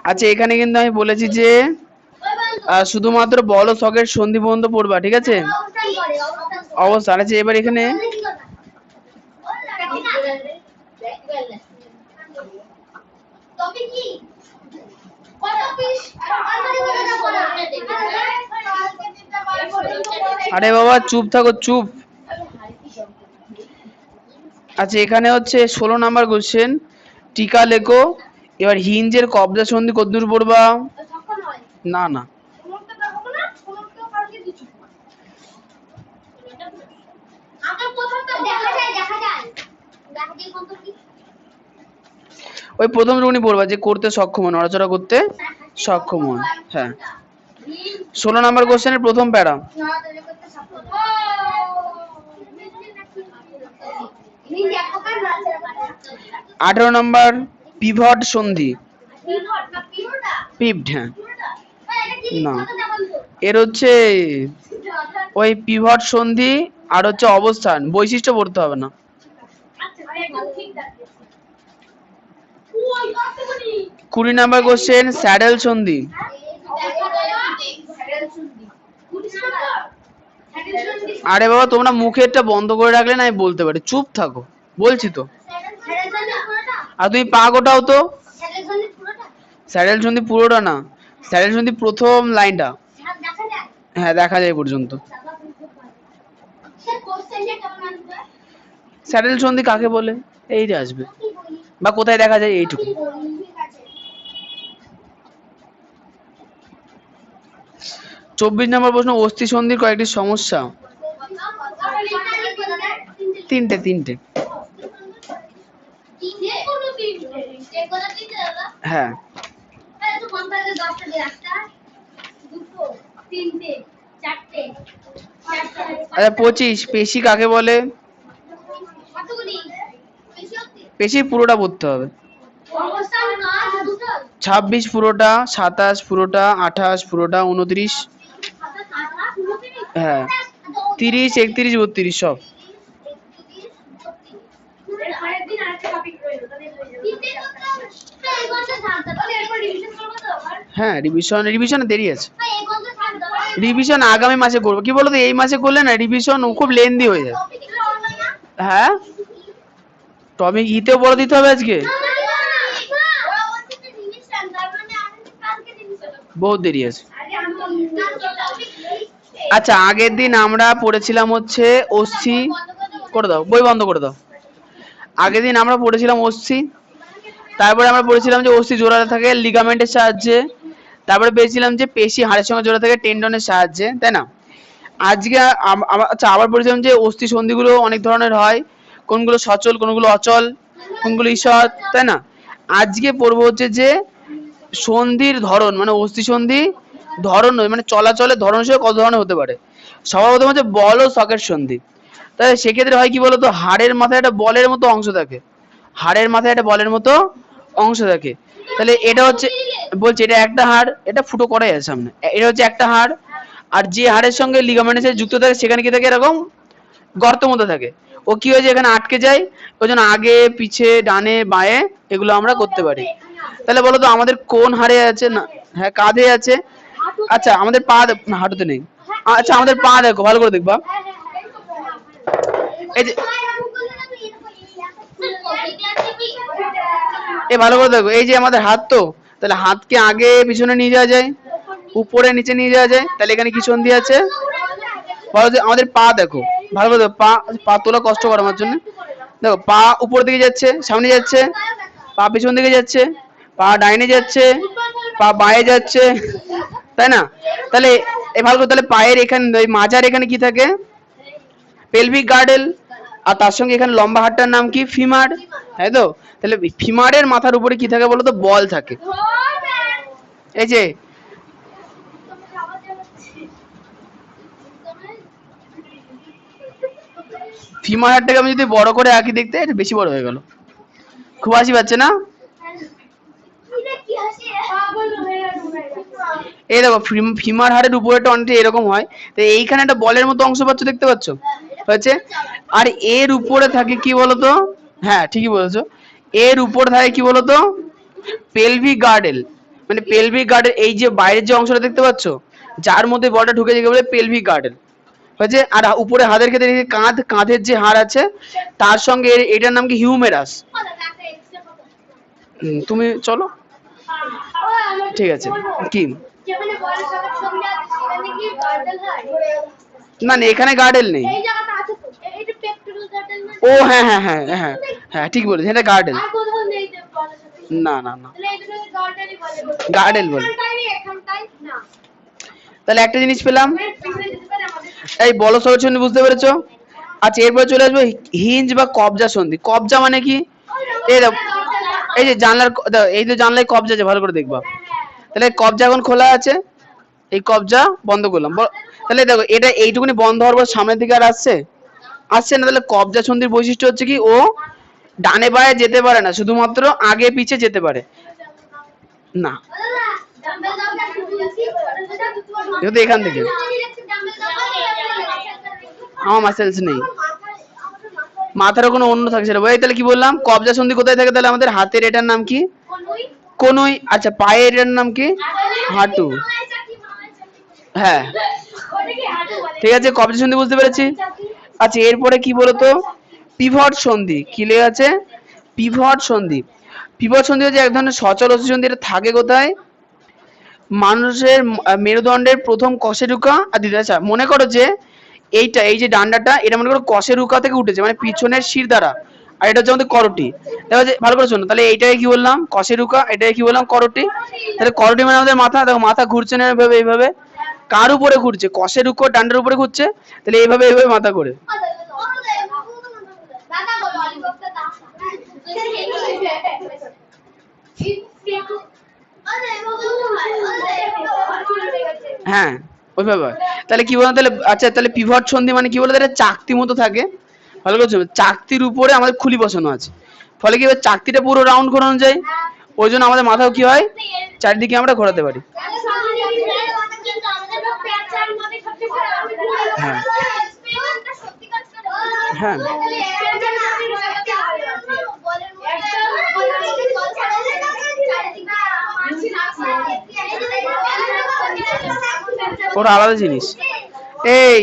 আচ্ছা, এখানে কিন্তু আমি বলেছি যে শুধুমাত্র বল ও সকেট সন্ধি পর্যন্ত পড়বা, ঠিক আছে? অবস্থান আছে। এবার এখানে আরে বাবা চুপ থাকো, চুপ। আচ্ছা, এখানে হচ্ছে 16 নাম্বার কোশ্চেন, টিকা লেখো। এবার হিঞ্জের কবজা সন্ধি কতদূর পড়বা? না না, ওই প্রথম রুনি পড়বা যে করতে সক্ষম হন, নড়াচড়া করতে সক্ষম হন। হ্যাঁ, 16 নাম্বার কোশ্চেনের প্রথম প্যারা। 18 নাম্বার পিভট সন্ধি। পিভট, হ্যাঁ। না, এর হচ্ছে ওই পিভট সন্ধি আর হচ্ছে অবস্থান বৈশিষ্ট্য পড়তে হবে না। 20 নাম্বার কোশ্চেন স্যাডেল সন্ধি। আরে বাবা তোমরা মুখেরটা বন্ধ করে রাখলে না আমি বলতে পারি, চুপ থাকো বলছি তো। আর তুমি পা গোটাও তো। স্যাডেল সন্ধি পুরোটা না, স্যাডেল সন্ধি প্রথম লাইনটা। হ্যাঁ, দেখা যায় পর্যন্ত। স্যাডেল সন্ধি কাকে বলে এই যে আসবে, বা কোথায় দেখা যায় এইটুকু। 24 নম্বর প্রশ্ন, অস্থি সন্ধির কয়েকটি সমস্যা। তিনটে। হ্যাঁ, আচ্ছা 25 পেশি কাকে বলে? পেশির পুরোটা পড়তে হবে। 26 পুরোটা, 27 পুরোটা, 28 পুরোটা, 29, হ্যাঁ 30, 31, 32 সব। হ্যাঁ, রিভিশনে দেরি আছে। রিভিশন আগামী মাসে করবো, কি বলতো এই মাসে করলে না রিভিশন খুব লেন্দি হয়ে যায়। হ্যাঁ, টপিক ইতেও বড় দিতে হবে আজকে। বহুত দেরি আছে। আচ্ছা আগের দিন আমরা পড়েছিলাম হচ্ছে অস্থি, করে দাও বই বন্ধ করে দাও। আগের দিন আমরা পড়েছিলাম অস্থি, তারপরে আমরা পড়েছিলাম যে অস্থি জোড়া থাকে লিগামেন্টের সাহায্যে, তারপরে পেয়েছিলাম যে পেশি হাড়ের সঙ্গে জোড়া থাকে টেন্ডনের সাহায্যে, তাই না? আজকে আচ্ছা আবার পড়েছিলাম যে অস্থি সন্ধিগুলো অনেক ধরনের হয়, কোনগুলো সচল কোনগুলো অচল, কোনগুলো ঈষৎ, তাই না? আজকে পড়বো হচ্ছে যে সন্ধির ধরন, মানে অস্থি সন্ধি ধরন নয়, মানে চলাচলের ধরন হিসেবে কত ধরনের হতে পারে। সর্বপ্রথম হচ্ছে বল ও সকেট সন্ধি। তাহলে সেক্ষেত্রে হয় কি বলতো, হাড়ের মাথায় একটা বলের মতো অংশ থাকে, হাড়ের মাথায় একটা বলের মতো অংশ থাকে। তাহলে এটা হচ্ছে, বলছি এটা একটা হাড়, এটা ফুটো করাই আছে সামনে, এটা হচ্ছে একটা হাড়, আর যে হাড়ের সঙ্গে লিগামেন্টের সাথে যুক্ত থাকে সেখানে কি থাকে, এরকম গর্ত মতো থাকে। ও কি হয়েছে এখানে আটকে যায়, ওই জন্য আগে পিছে ডানে বাঁয়ে এগুলো আমরা করতে পারি। তাহলে বলো তো আমাদের কোন হাড়ে আছে না, হ্যাঁ কাঁধে আছে। আচ্ছা আমাদের পা না হাঁটুতে নেই। আচ্ছা আমাদের পা দেখো ভালো করে দেখবা, এই যে এই ভালো করে দেখো, এই যে আমাদের হাত, তো তাহলে হাতকে আগে পিছনে নিয়ে যাওয়া যায়, উপরে নিচে নিয়ে যাওয়া যায়, তাহলে এখানে কি সন্ধি আছে, বলো যে আমাদের পা দেখো ভালো করে দেখো, পা পা তোলা কষ্ট করে আমার জন্য, দেখো পা উপর দিকে যাচ্ছে সামনে যাচ্ছে, পা পিছন দিকে যাচ্ছে, পা ডাইনে যাচ্ছে, পা বাঁয়ে যাচ্ছে, তাই না? তাহলে এই ভালো করে, তাহলে পায়ের এখানে ওই মাজার এখানে কি থাকে, পেলভিক গার্ডেল, আর তার সঙ্গে এখানে লম্বা হাড়টার নাম কি, ফিমার, তাই তো? তাহলে ফিমারের মাথার উপরে কি থাকে বলো তো, বল থাকে। এই যে ফিমার হাড়টাকে আমি যদি বড় করে আঁকি, দেখতে এটা বেশি বড় হয়ে গেল, খুব হাসি পাচ্ছে না? এই দেখো ফিমার হাড়ের উপরেটা অনেকটা এরকম হয়, তো এইখানে একটা বলের মতো অংশ পাচ্ছ, দেখতে পাচ্ছ হয়েছে। আর এর উপরে থাকে কি বলতো, হ্যাঁ ঠিকই বলেছো, এর উপরে থাকে কি বলতো, পেলভিক গার্ডেল। মানে পেলভিক গার্ডেল, এই যে বাইরের যে অংশটা দেখতে পাচ্ছ, যার মধ্যে বলটা ঢুকে যায় বলে পেলভিক গার্ডেল হয়েছে। আর উপরে হাতের ক্ষেত্রে কাঁধ, কাঁধের যে হাড় আছে তার সঙ্গে এটার নাম কি, হিউমেরাস। তুমি চলো, ঠিক আছে কি, না না এখানে গার্ডেল নেই। ও হ্যাঁ হ্যাঁ হ্যাঁ হ্যাঁ হ্যাঁ ঠিক বলেছি, এটা গার্ডেল। না না না, গার্ডেল বলে। তাহলে একটা জিনিস পেলাম, এই বলো সরাসরি বুঝতে পেরেছো? আচ্ছা এরপরে চলে আসবো হিঞ্জ বা কবজা সন্ধি। কবজা মানে কি, এই দেখো এই যে জানলার, এই যে জানলায় কবজা আছে ভালো করে দেখবা, তাহলে কবজা এখন খোলা আছে, এই কবজা বন্ধ করলাম, তাহলে দেখো এটা এইটুকুনি বন্ধ হওয়ার পর সামনের দিকে আর আসছে, আসছে না। তাহলে কবজা সন্ধির বৈশিষ্ট্য হচ্ছে কি, ও ডানে বায়ে যেতে পারে না, শুধুমাত্র আগে পিছে যেতে পারে না। যেহেতু এখান থেকে আমার মাসেলস নেই, মাথার কোনো অন্য থাকে সেটা বই। তাহলে কি বললাম, কবজা সন্ধি কোথায় থাকে, তাহলে আমাদের হাতের এটার নাম কি, কনুই। আচ্ছা পায়ের এটার নাম কি, হাঁটু। হ্যাঁ ঠিক আছে, কবজা সন্ধি বুঝতে পেরেছি। আচ্ছা এরপরে কি বলতো, পিভট সন্ধি। কি লেগে আছে, পিভট সন্ধি। পিভট সন্ধি হচ্ছে এক ধরনের সচল অস্থি সন্ধি, এটা থাকে কোথায়, মানুষের মেরুদণ্ডের প্রথম কশেরুকা আর দ্বিতীয়। আচ্ছা মনে করো যে এইটা, এই যে ডান্ডাটা, এটা মনে করো কশেরুকা থেকে উঠেছে, মানে পিছনের শির দ্বারা, আর এটা হচ্ছে আমাদের করটি। দেখো যে ভালো করে শোনো, তাহলে এইটাকে কি বললাম, কশেরুকা, এটাকে কি বললাম, করটি। তাহলে করটি মানে আমাদের মাথা, দেখো মাথা ঘুরছে না এইভাবে, এইভাবে কার উপরে ঘুরছে, কশেরুকা ডান্ডার উপরে ঘুরছে, তাহলে এইভাবে এইভাবে মাথা করে। হ্যাঁ ওইভাবে। তাহলে কি বলতো, তাহলে আচ্ছা তাহলে পিভট সন্ধি মানে কি বলতো, এটা চাকতি মতো থাকে, ভালো করে চাকতির উপরে আমাদের খুলি বসানো আছে, ফলে কি চাকতিটা পুরো রাউন্ড ঘোরানো যায়, ওই জন্য আমাদের মাথাও কি হয়, চারিদিকে আমরা ঘোরাতে পারি। হ্যাঁ হ্যাঁ ওটা আলাদা জিনিস। এই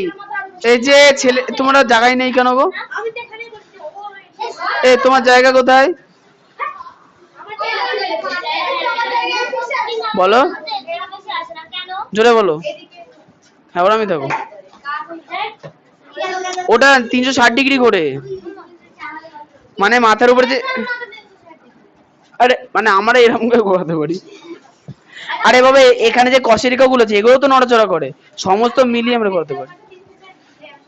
এই যে ছেলে, তোমরা জায়গায় নেই কেন গো, এই তোমার জায়গা কোথায় বলো, জোরে বলো। হ্যাঁ ওরমই থাকো। ওটা 360 ডিগ্রি করে, মানে মাথার উপরে যে, আরে মানে আমরা এরকম করে ঘোরাতে পারি। আরে বাবা এখানে যে কশেরিকা গুলো আছে এগুলো তো নড়াচড়া করে, সমস্ত মিলিয়ে আমরা ঘোরাতে পারি।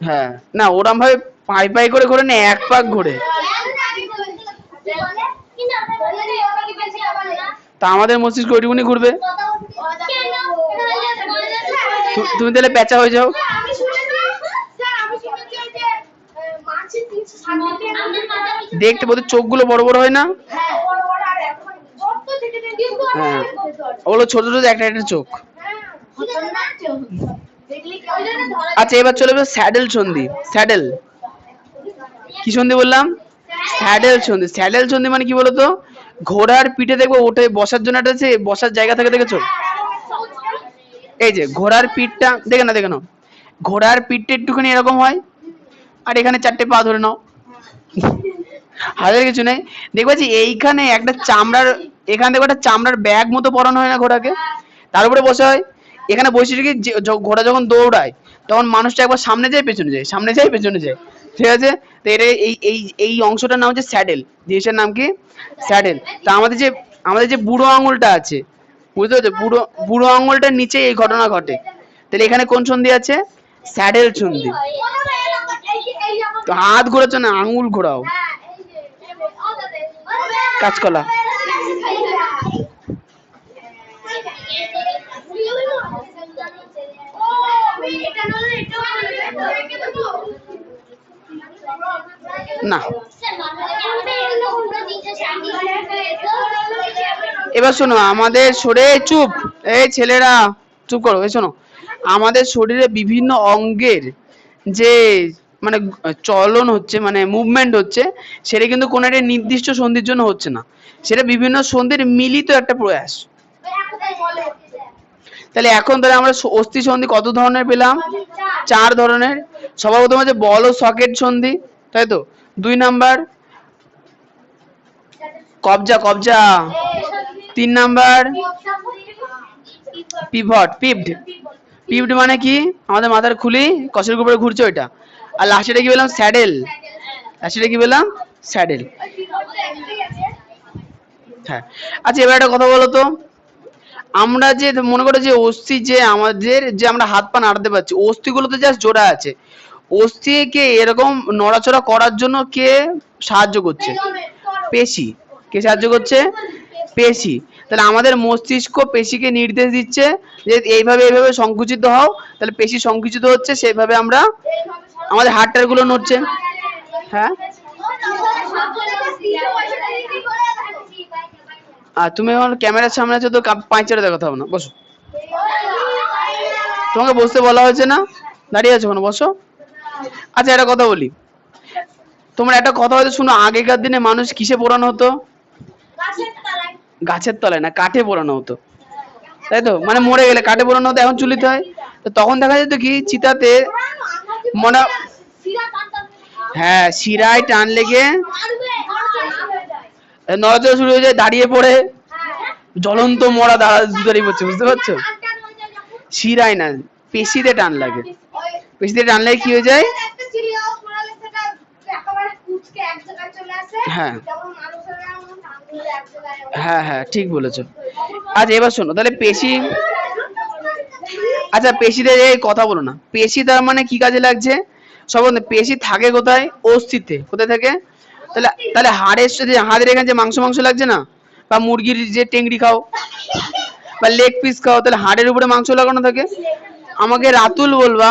হ্যাঁ না ওরম ভাবে পাই পাই করে ঘোরে না, এক পাক ঘোরে। তা আমাদের মস্তিষ্ক ওইটুকুনি ঘুরবে। তুমি তাহলে পেঁচা হয়ে যাও। দেখতে বোধ চোখগুলো বড় বড় হয় না? হ্যাঁ ওগুলো ছোট ছোট একটা একটা চোখ। আচ্ছা এবার চলে যাবে স্যাডেল সন্ধি। স্যাডেল কি সন্ধি বললাম? স্যাডেল সন্ধি। স্যাডেল সন্ধি মানে কি বলতো, ঘোড়ার পিঠে দেখবো ওঠে বসার জন্য একটা আছে বসার জায়গা থাকে, দেখেছো? এই যে ঘোড়ার পিঠটা দেখে না, দেখে নাও, ঘোড়ার পিঠটা একটুখানি এরকম হয়, আর এখানে 4টে পা ধরে নাও, হাজার কিছু নেই। দেখবা যে এইখানে একটা চামড়ার, এখানে দেখবো একটা চামড়ার ব্যাগ মতো পরানো হয় না ঘোড়াকে, তার উপরে বসে হয়। এখানে বসে থেকে ঘোড়া যখন দৌড়ায় তখন মানুষটা একবার সামনে যায় পেছনে যায়, সামনে যায় পেছনে যায়, ঠিক আছে? তো এটা এই এই এই অংশটার নাম হচ্ছে স্যাডেল, জিনিসটার নাম কি? স্যাডেল। তা আমাদের যে বুড়ো আঙুলটা আছে, বুঝতে পারছো, বুড়ো বুড়ো আঙুলটার নিচে এই ঘটনা ঘটে। তাহলে এখানে কোন সন্ধি আছে? স্যাডেল সন্ধি। তো হাত ঘোরাচ্ছ না, আঙুল ঘোরাও। কাঁচকলা। না এবার শোনো, আমাদের শরীরে চুপ, এই ছেলেরা চুপ করো, এই শোনো, আমাদের শরীরে বিভিন্ন অঙ্গের যে মানে চলন হচ্ছে, মানে মুভমেন্ট হচ্ছে, সেটা কিন্তু কোনো একটা নির্দিষ্ট সন্ধির জন্য হচ্ছে না, সেটা বিভিন্ন সন্ধির মিলিত একটা প্রয়াস। তাহলে এখন ধরে আমরা অস্থি সন্ধি কত ধরনের পেলাম? 4 ধরনের। সবার প্রথমে হচ্ছে বল ও সকেট সন্ধি, তাই তো? 2 নাম্বার কবজা, কবজা। 3 নাম্বার পিভট, পিভড। পিভড মানে কি? আমাদের মাথার খুলি কষের উপরে ঘুরছে ওইটা। আর লাস্টেটা কি বললাম? স্যাডেল। লাস্টেটা কি বললাম? স্যাডেল। হ্যাঁ। আচ্ছা এবার একটা কথা বলো তো, আমরা যে মনে করো যে অস্থি যে আমাদের যে আমরা হাত পা নাড়াতে পারছি, অস্থিগুলো তো জাস্ট জোড়া আছে, অস্থিকে এরকম নড়াচড়া করার জন্য কে সাহায্য করছে? পেশি। কে সাহায্য করছে? পেশি। তাহলে আমাদের মস্তিষ্ক পেশিকে নির্দেশ দিচ্ছে যে এইভাবে এইভাবে সংকুচিত হও, তাহলে পেশি সংকুচিত হচ্ছে, সেইভাবে আমরা আমাদের হাড়টার গুলো নড়ছে। হ্যাঁ আর তুমি এখন ক্যামেরার সামনে আছো তো পাঁচটা দেখাতে হবে না, বসো। তোমাকে বসতে বলা হয়েছে না, দাঁড়িয়ে আছো কেন? বসো। আচ্ছা একটা কথা বলি, তোমরা একটা কথা হয়তো শুনো, আগেকার দিনে মানুষ কিসে পোড়ানো হতো? গাছের তলায় না, কাঠে পোড়ানো হতো, তাই তো? মানে মরে গেলে কাঠে পোড়ানো হতো, এখন চুলিতে হয়। তো তখন দেখা যেত কি চিতাতে মনে, হ্যাঁ শিরায় টান লেগে নড়াচড়া শুরু হয়ে যায়, দাঁড়িয়ে পড়ে জ্বলন্ত মরা দাঁড়িয়ে পড়ছে, বুঝতে পারছো? শিরায় না, পেশিতে টান লাগে, পেশিতে টান লাগে কি হয়ে যায়? হ্যাঁ হ্যাঁ হ্যাঁ ঠিক বলেছো। আচ্ছা এবার শোনো, তাহলে পেশি, আচ্ছা পেশিতে এই কথা বলো না, পেশি তার মানে কি কাজে লাগছে? সব পেশি থাকে কোথায়? অস্থিতে। কোথায় থাকে? তাহলে তাহলে হাড়ের সাথে, হাড়ের এখানে যে মাংস মাংস লাগছে না, বা মুরগির যে টেংরি খাও বা লেগ পিস খাও, তাহলে হাড়ের উপরে মাংস লাগানো থাকে। আমাকে রাতুল বলবা,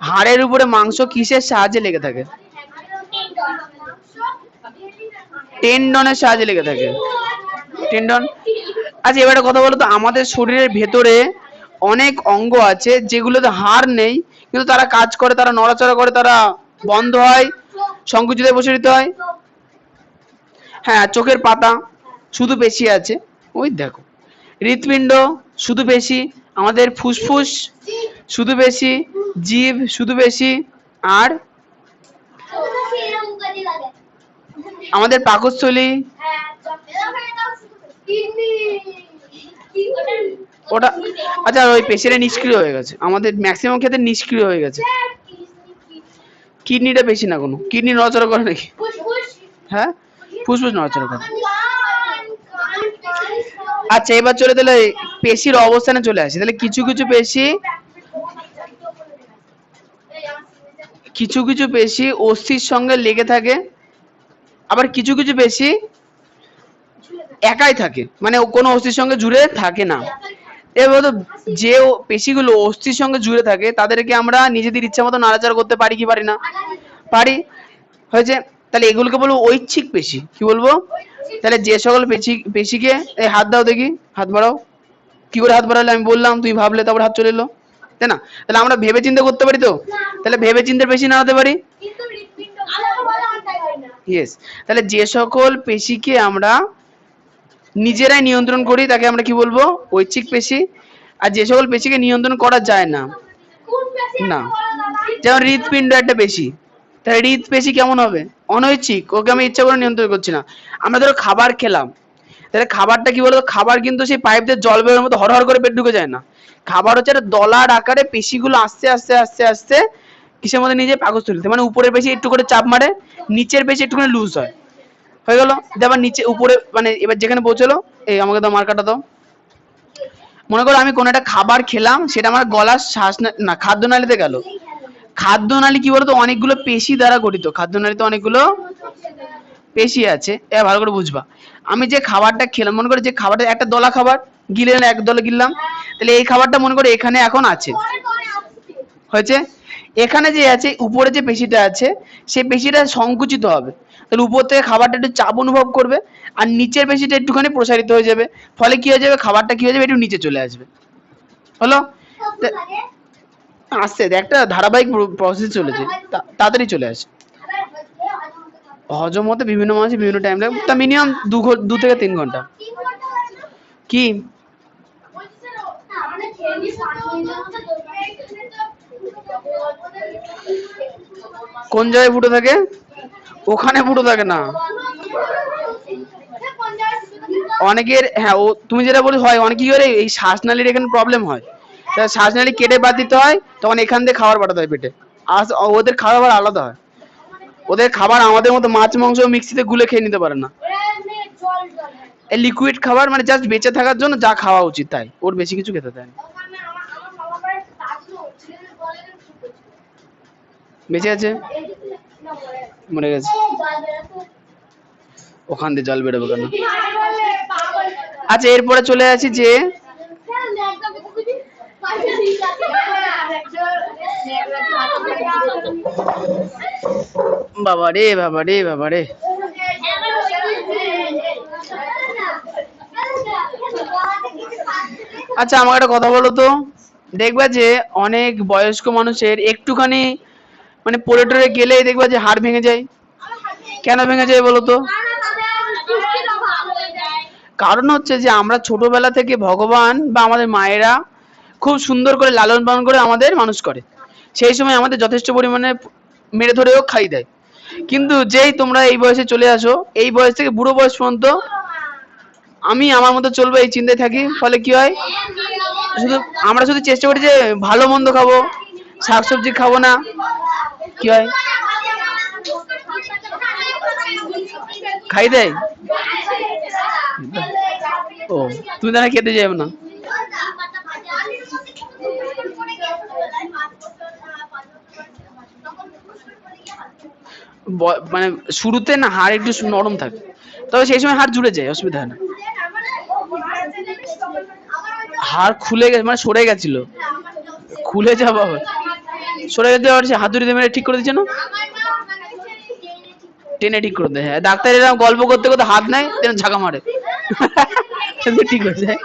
হাড়ের উপরে মাংস কিসের সাহায্যে লেগে থাকে? টেন্ডনের সাহায্যে লেগে থাকে, টেন্ডন। আচ্ছা এবার একটা কথা বলো তো, আমাদের শরীরের ভেতরে অনেক অঙ্গ আছে যেগুলোতে হাড় নেই, কিন্তু তারা কাজ করে, তারা নড়াচড়া করে, তারা বন্ধ হয়, সংকুচিত প্রসারিত হয়। হ্যাঁ চোখের পাতা শুধু পেশি আছে, ওই দেখো। হৃৎপিণ্ড শুধু পেশি, আমাদের ফুসফুস শুধু পেশি, জিভ শুধু পেশি, আর আমাদের পাকস্থলী ওটা আচ্ছা, ওই পেশিটা নিষ্ক্রিয় হয়ে গেছে, আমাদের ম্যাক্সিমাম ক্ষেত্রে নিষ্ক্রিয় হয়ে গেছে। কিডনিটা বেশি না, কোনো কিডনি নড়াচড়া করে নাকি? হ্যাঁ, ফুসফুস নড়াচড়া করে। আচ্ছা, এবার চলে তাহলে পেশির অবস্থানে চলে আসি। তাহলে কিছু কিছু পেশি, কিছু কিছু পেশি অস্থির সঙ্গে লেগে থাকে, আবার কিছু কিছু পেশি একাই থাকে, মানে কোনো অস্থির সঙ্গে জুড়ে থাকে না। এবার তো যে পেশিগুলো অস্থির সঙ্গে জুড়ে থাকে তাদেরকে আমরা নিজেদের ইচ্ছা মতো নাড়াচাড়া করতে পারি কি পারি না? পারি। হয়েছে। তাহলে এগুলোকে বলবো ঐচ্ছিক পেশি। কি বলবো? তাহলে যে সকল পেশিকে, এই হাত দাও দেখি, হাত বাড়াও। কি করে হাত বাড়ালে? আমি বললাম, তুই ভাবলে, তারপর হাত চলে এলো, তাই না? তাহলে আমরা ভেবে চিন্তে করতে পারি তো, তাহলে ভেবে চিন্তে পেশি নাড়াতে পারি। ইয়েস। তাহলে যে সকল পেশিকে আমরা নিজেরাই নিয়ন্ত্রণ করি তাকে আমরা কি বলবো? ঐচ্ছিক পেশি। আর যে সকল পেশিকে নিয়ন্ত্রণ করা যায় না, না, যেমন হৃৎপিণ্ড একটা পেশি, তাহলে হৃৎপেশি কেমন হবে? অনৈচ্ছিক, ওকে আমি ইচ্ছা করে নিয়ন্ত্রণ করছি না। আমরা ধরো খাবার খেলাম, তাহলে খাবারটা কি বলতো? খাবার কিন্তু সেই পাইপ দিয়ে জল বেরোর মতো হর হর করে পেট ঢুকে যায় না। খাবার হচ্ছে একটা দলার আকারে, পেশিগুলো আস্তে আস্তে আস্তে আস্তে কিসের মধ্যে নিজে পাকস্থলীতে, মানে উপরের পেশি একটু করে চাপ মারে, নিচের পেশি একটুখানি লুজ হয়, হয়ে গেল। আবার নিচে উপরে, মানে এবার যেখানে পৌঁছলো, এই আমাকে তো মার্কাটা দাও। মনে করো আমি কোনো একটা খাবার খেলাম, সেটা আমার গলার শ্বাস না খাদ্যনালীতে গেল। খাদ্যনালী কি বলতো? অনেকগুলো পেশি দ্বারা গঠিত। খাদ্যনালীতে অনেকগুলো পেশি আছে, এ ভালো করে বুঝবা। আমি যে খাবারটা খেলাম, মনে করো যে খাবারটা একটা দলা খাবার, গিলে এক দলা গিললাম, তাহলে এই খাবারটা মনে করো এখানে এখন আছে, হয়েছে। এখানে যে আছে, উপরে যে পেশিটা আছে, সেই পেশিটা সংকুচিত হবে, তাহলে উপর থেকে খাবারটা একটু চাপ অনুভব করবে, আর নিচের পেশিটা একটুখানি প্রসারিত হয়ে যাবে, ফলে কি হয়ে যাবে? খাবারটা কি হয়ে যাবে? একটু নিচে চলে আসবে, হলো। আসছে একটা ধারাবাহিক প্রসেস চলেছে, তাড়াতাড়ি চলে আসে। হজম হতে বিভিন্ন মানুষের বিভিন্ন টাইম লাগে, তা মিনিমাম 2 থেকে 3 ঘন্টা। কি? কোন জায়গায় ফুটো থাকে? ওখানে ফুটো থাকে না। অনেকের, হ্যাঁ, ও তুমি যেটা বলে হয়, অনেক কি করে এই শ্বাসনালীর এখানে প্রবলেম হয়, তা শ্বাসনালী কেটে বাদ দিতে হয়, তখন এখান দিয়ে খাবার পাঠাতে হয় পেটে। আর ওদের খাবার আলাদা হয়, ওদের খাবার আমাদের মতো মাছ মাংস মিক্সিতে গুলে খেয়ে নিতে পারে না। লিকুইড খাবার, মানে জাস্ট বেঁচে থাকার জন্য যা খাওয়া উচিত তাই, ওর বেশি কিছু খেতে দেয় না। বেঁচে আছে, মরে গেছে, ওখান দিয়ে জল বেরোবে কেন? আচ্ছা, এরপরে চলে আসি যে বাবা রে, বাবা রে, বাবা রে। আচ্ছা, আমাকে একটা কথা বলো তো, দেখবা যে অনেক বয়স্ক মানুষের একটুখানি মানে পড়ে টরে গেলেই দেখবা যে হাড় ভেঙে যায়। কেন ভেঙে যায় বলো তো? কারণ হচ্ছে যে আমরা ছোটবেলা থেকে ভগবান বা আমাদের মায়েরা খুব সুন্দর করে লালন পালন করে আমাদের মানুষ করে, সেই সময় আমাদের যথেষ্ট পরিমাণে মেরে ধরেও খাই দেয়। কিন্তু যেই তোমরা এই বয়সে চলে আসো, এই বয়স থেকে বুড়ো বয়স পর্যন্ত আমি আমার মতো চলবো এই চিন্তায় থাকি, ফলে কি হয়? শুধু আমরা শুধু চেষ্টা করি যে ভালো মন্দ খাবো, শাকসবজি খাবো না, কি হয়? খাই দেয়। ও, তুমি তাহলে খেতে যাবে না? মানে শুরুতে না হাড় একটু নরম থাকে, তবে সেই সময় হাড় জুড়ে যায়, অসুবিধা হয় না। হাড় খুলে গেছে মানে সরে গেছিল, খুলে যাওয়া, সরে গেছে, আবার সে হাতুড়ি দিয়ে মেরে ঠিক করে দিচ্ছে না, টেনে ঠিক করে দেয়। হ্যাঁ, ডাক্তার এরকম গল্প করতে করতে হাত নেয়, তেমন ঝাঁকা মারে, ঠিক হয়ে যায়।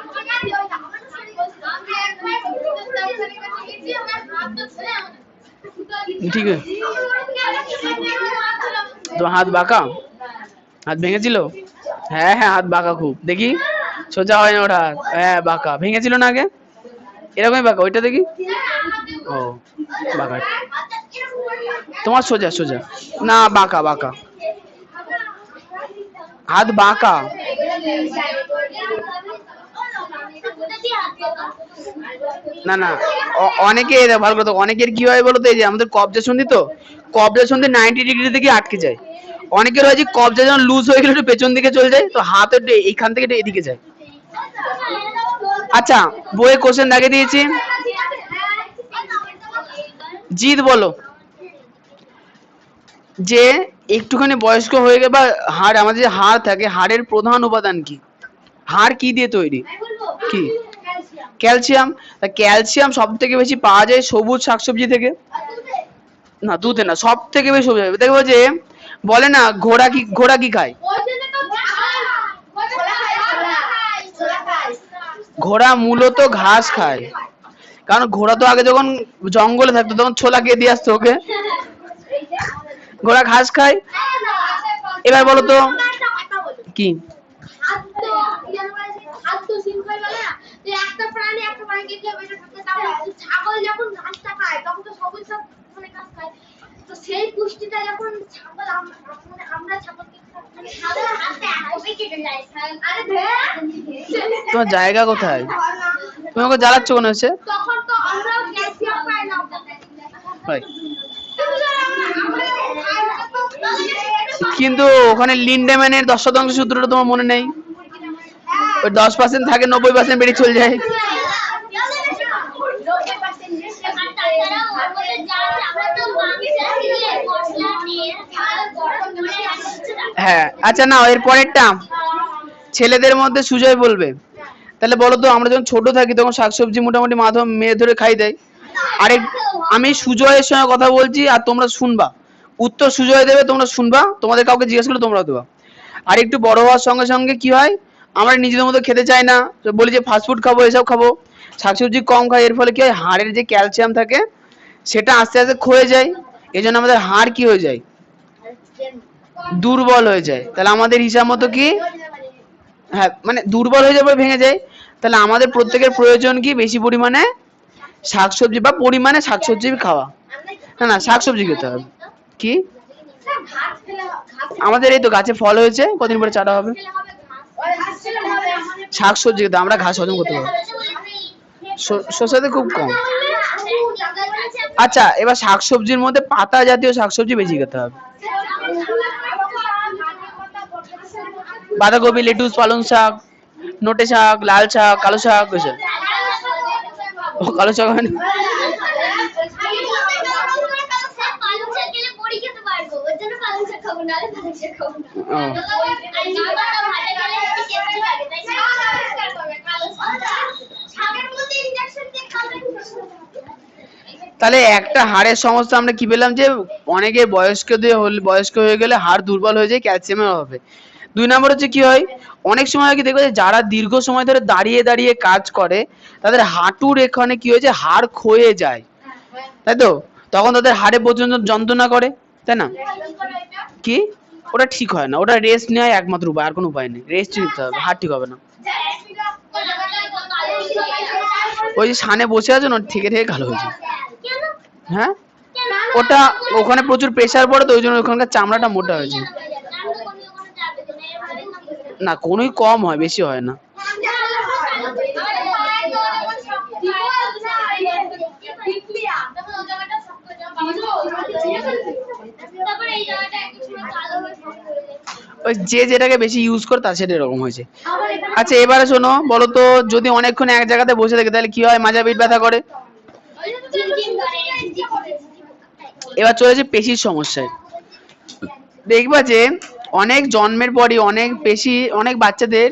ঠিক আছে, তোমার হাত বাঁকা, হাত ভেঙেছিল? হ্যাঁ হ্যাঁ, হাত বাঁকা খুব, দেখি সোজা হয় না ওটা হাত, হ্যাঁ বাঁকা, ভেঙেছিল না আগে? এরকমই বাঁকা, ওইটা দেখি। ও, বাঁকা, তোমার সোজা সোজা, না বাঁকা বাঁকা, হাত বাঁকা। না না, অনেকে ভালো কথা, অনেকের কি হয় বলতো, এই যে আমাদের কবজা সন্ধি, তো কবজা সন্ধি 90 ডিগ্রি দিকে আটকে যায়। অনেকের হয় যে কবজা যখন লুজ হয়ে গেলে একটু পেছন দিকে চলে যায়, তো হাত একটু এইখান থেকে একটু এদিকে যায়। আচ্ছা, বইয়ে কোশ্চেন দাগে দিয়েছি, জিত বলো যে একটুখানি বয়স্ক হয়ে গেলে বা হাড়, আমাদের যে হাড় থাকে, হাড়ের প্রধান উপাদান কি? হাড় কি দিয়ে তৈরি? কি? ক্যালসিয়াম। তা ক্যালসিয়াম সব থেকে বেশি পাওয়া যায় সবুজ শাকসবজি থেকে। না, দুধে না, সব থেকে বেশি সবুজ। দেখবো যে বলে না, ঘোড়া কি খায়? ঘোড়া মূলত ঘাস খায়, কারণ ঘোড়া তো আগে যখন জঙ্গলে থাকতো তখন ছোলা কে দিয়ে আসতো ওকে, ঘোড়া ঘাস খায়। এবার বলো তো কি? তোমার জায়গা কোথায়? তুমি ওকে জ্বালাচ্ছ কেন হচ্ছে? কিন্তু ওখানে লিন্ডেম্যানের 10% সূত্রটা তোমার মনে নেই? ওই 10% থাকে, 90% বেরিয়ে চলে যায়। হ্যাঁ, আচ্ছা না, এর পরেরটা ছেলেদের মধ্যে সুজয় বলবে। তাহলে বলো তো, আমরা যখন ছোট থাকি তখন শাকসবজি মোটামুটি মাথা মেয়ে ধরে খাই দেয়। আরেক, আমি সুজয়ের সঙ্গে কথা বলছি আর তোমরা শুনবা, উত্তর সুজয় দেবে, তোমরা শুনবা, তোমাদের কাউকে জিজ্ঞেস করলে তোমরা দেবা। আর একটু বড় হওয়ার সঙ্গে সঙ্গে কি হয়, আমরা নিজেদের মতো খেতে চাই না, বলি যে ফাস্টফুড খাবো, এসব খাবো, শাকসবজি কম খাই। এর ফলে কি হয়, হাড়ের যে ক্যালসিয়াম থাকে সেটা আস্তে আস্তে ক্ষয়ে যায়। এই জন্য আমাদের হাড় কি হয়ে যায়, দুর্বল হয়ে যায়। তাহলে আমাদের হিসাব মতো কি, হ্যাঁ মানে দুর্বল হয়ে যাবে, ভেঙে যায়। তাহলে আমাদের প্রত্যেকের প্রয়োজন কি, বেশি পরিমাণে শাকসবজি বা পরিমাণে শাকসবজি খাওয়া। না না, শাকসবজি খেতে হবে। কি? আমাদের এই তো গাছে ফল হয়েছে, কদিন পরে চারা হবে। শাকসবজি খেতে, আমরা ঘাস হজম করতে পারবো, শসাতে খুব কম। আচ্ছা, এবার শাকসবজির মধ্যে পাতা জাতীয় শাকসবজি বেশি খেতে হবে। বাঁধাকপি, লেটুস, পালং শাক, নোটে শাক, লাল শাক, কালো শাক, বুঝছো? ও কালো শাক হয় না? তাহলে একটা হাড়ের সমস্যা আমরা কি পেলাম, যে অনেকে বয়স্ক হয়ে গেলে হাড় দুর্বল হয়ে যায় ক্যালসিয়ামের অভাবে। 2 নম্বর হচ্ছে কি হয়, অনেক সময় কি দেখবে, যারা দীর্ঘ সময় ধরে দাঁড়িয়ে দাঁড়িয়ে কাজ করে তাদের হাঁটুর এখানে কি হয়েছে, হাড় ক্ষয়ে যায়, তাই তো? তখন তাদের হাড়ে প্রচন্ড যন্ত্রণা করে, তাই না? কি? ওটা ঠিক হয় না, ওটা রেস্ট নেওয়াই একমাত্র উপায়, আর কোনো উপায় নেই, রেস্ট নিতে হবে, হাড় ঠিক হবে না। ওই যে সানে বসে আছে না, থেকে থেকে কালো হয়েছে। হ্যাঁ, ওটা ওখানে প্রচুর প্রেসার পড়ে, তো ওই জন্য ওখানকার চামড়াটা মোটা হয়েছে। না, কোনোই কম হয়, বেশি হয় না। ওই যে যেটাকে বেশি ইউজ করে তার সেটা এরকম হয়েছে। আচ্ছা, এবারে শোনো, বলো তো, যদি অনেকক্ষণ এক জায়গাতে বসে থাকে তাহলে কি হয়, মাজা পিঠ ব্যথা করে। এবার চলেছে পেশির সমস্যায়। দেখবা যে অনেক জন্মের পরই অনেক পেশি, অনেক বাচ্চাদের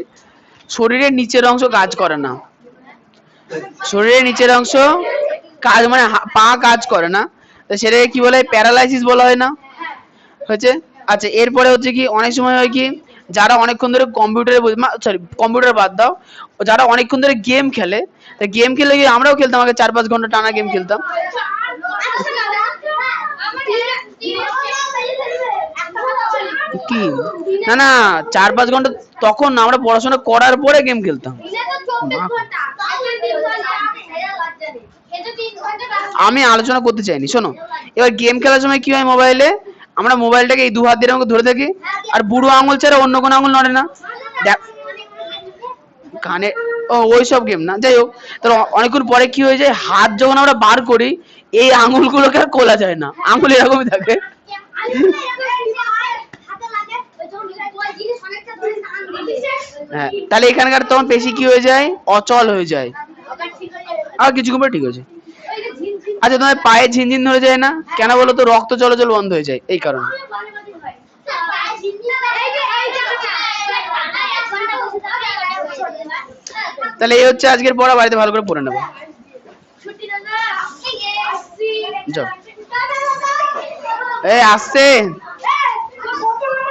শরীরের নিচের অংশ কাজ করে না, শরীরের নিচের অংশ কাজ মানে পা কাজ করে না, তো সেটাকে কি বলে, প্যারালাইসিস বলা হয় না, হয়েছে। আচ্ছা, এরপরে হচ্ছে কি, অনেক সময় হয় কি, যারা অনেকক্ষণ ধরে কম্পিউটারে, সরি কম্পিউটার বাদ দাও, যারা অনেকক্ষণ ধরে গেম খেলে, গেম খেলে গিয়ে আমরাও খেলতাম আগে, 4-5 ঘন্টা টানা গেম খেলতাম। কি? না না, 4-5 ঘন্টা তখন না, আমরা পড়াশোনা করার পরে গেম খেলতাম। আমি আলোচনা করতে চাইনি, শোনো। এবার গেম খেলার সময় কি হয়, মোবাইলে আমরা মোবাইলটাকে এই 2 হাত দিয়ে আমাকে ধরে থাকি, আর বুড়ো আঙুল ছাড়া অন্য কোনো আঙুল নড়ে না। কানে ও ওইসব গেম না, যাই হোক। তাহলে অনেকক্ষণ পরে কি হয়ে যায়, হাত যখন আমরা বার করি এই আঙুলগুলোকে আর খোলা যায় না, আঙুল এরকমই থাকে। হ্যাঁ, তাহলে এখানকার তখন পেশি কি হয়ে যায়, অচল হয়ে যায়। আর কিছুক্ষণ পরে ঠিক হয়েছে। আচ্ছা, তোমার পায়ে ঝিনঝিন ধরে যায় না কেন বলো তো? রক্ত চলাচল বন্ধ হয়ে যায় এই কারণে। তাহলে এই হচ্ছে আজকের পড়া, বাড়িতে ভালো করে পড়ে নেবো। যাও। এই আসছে।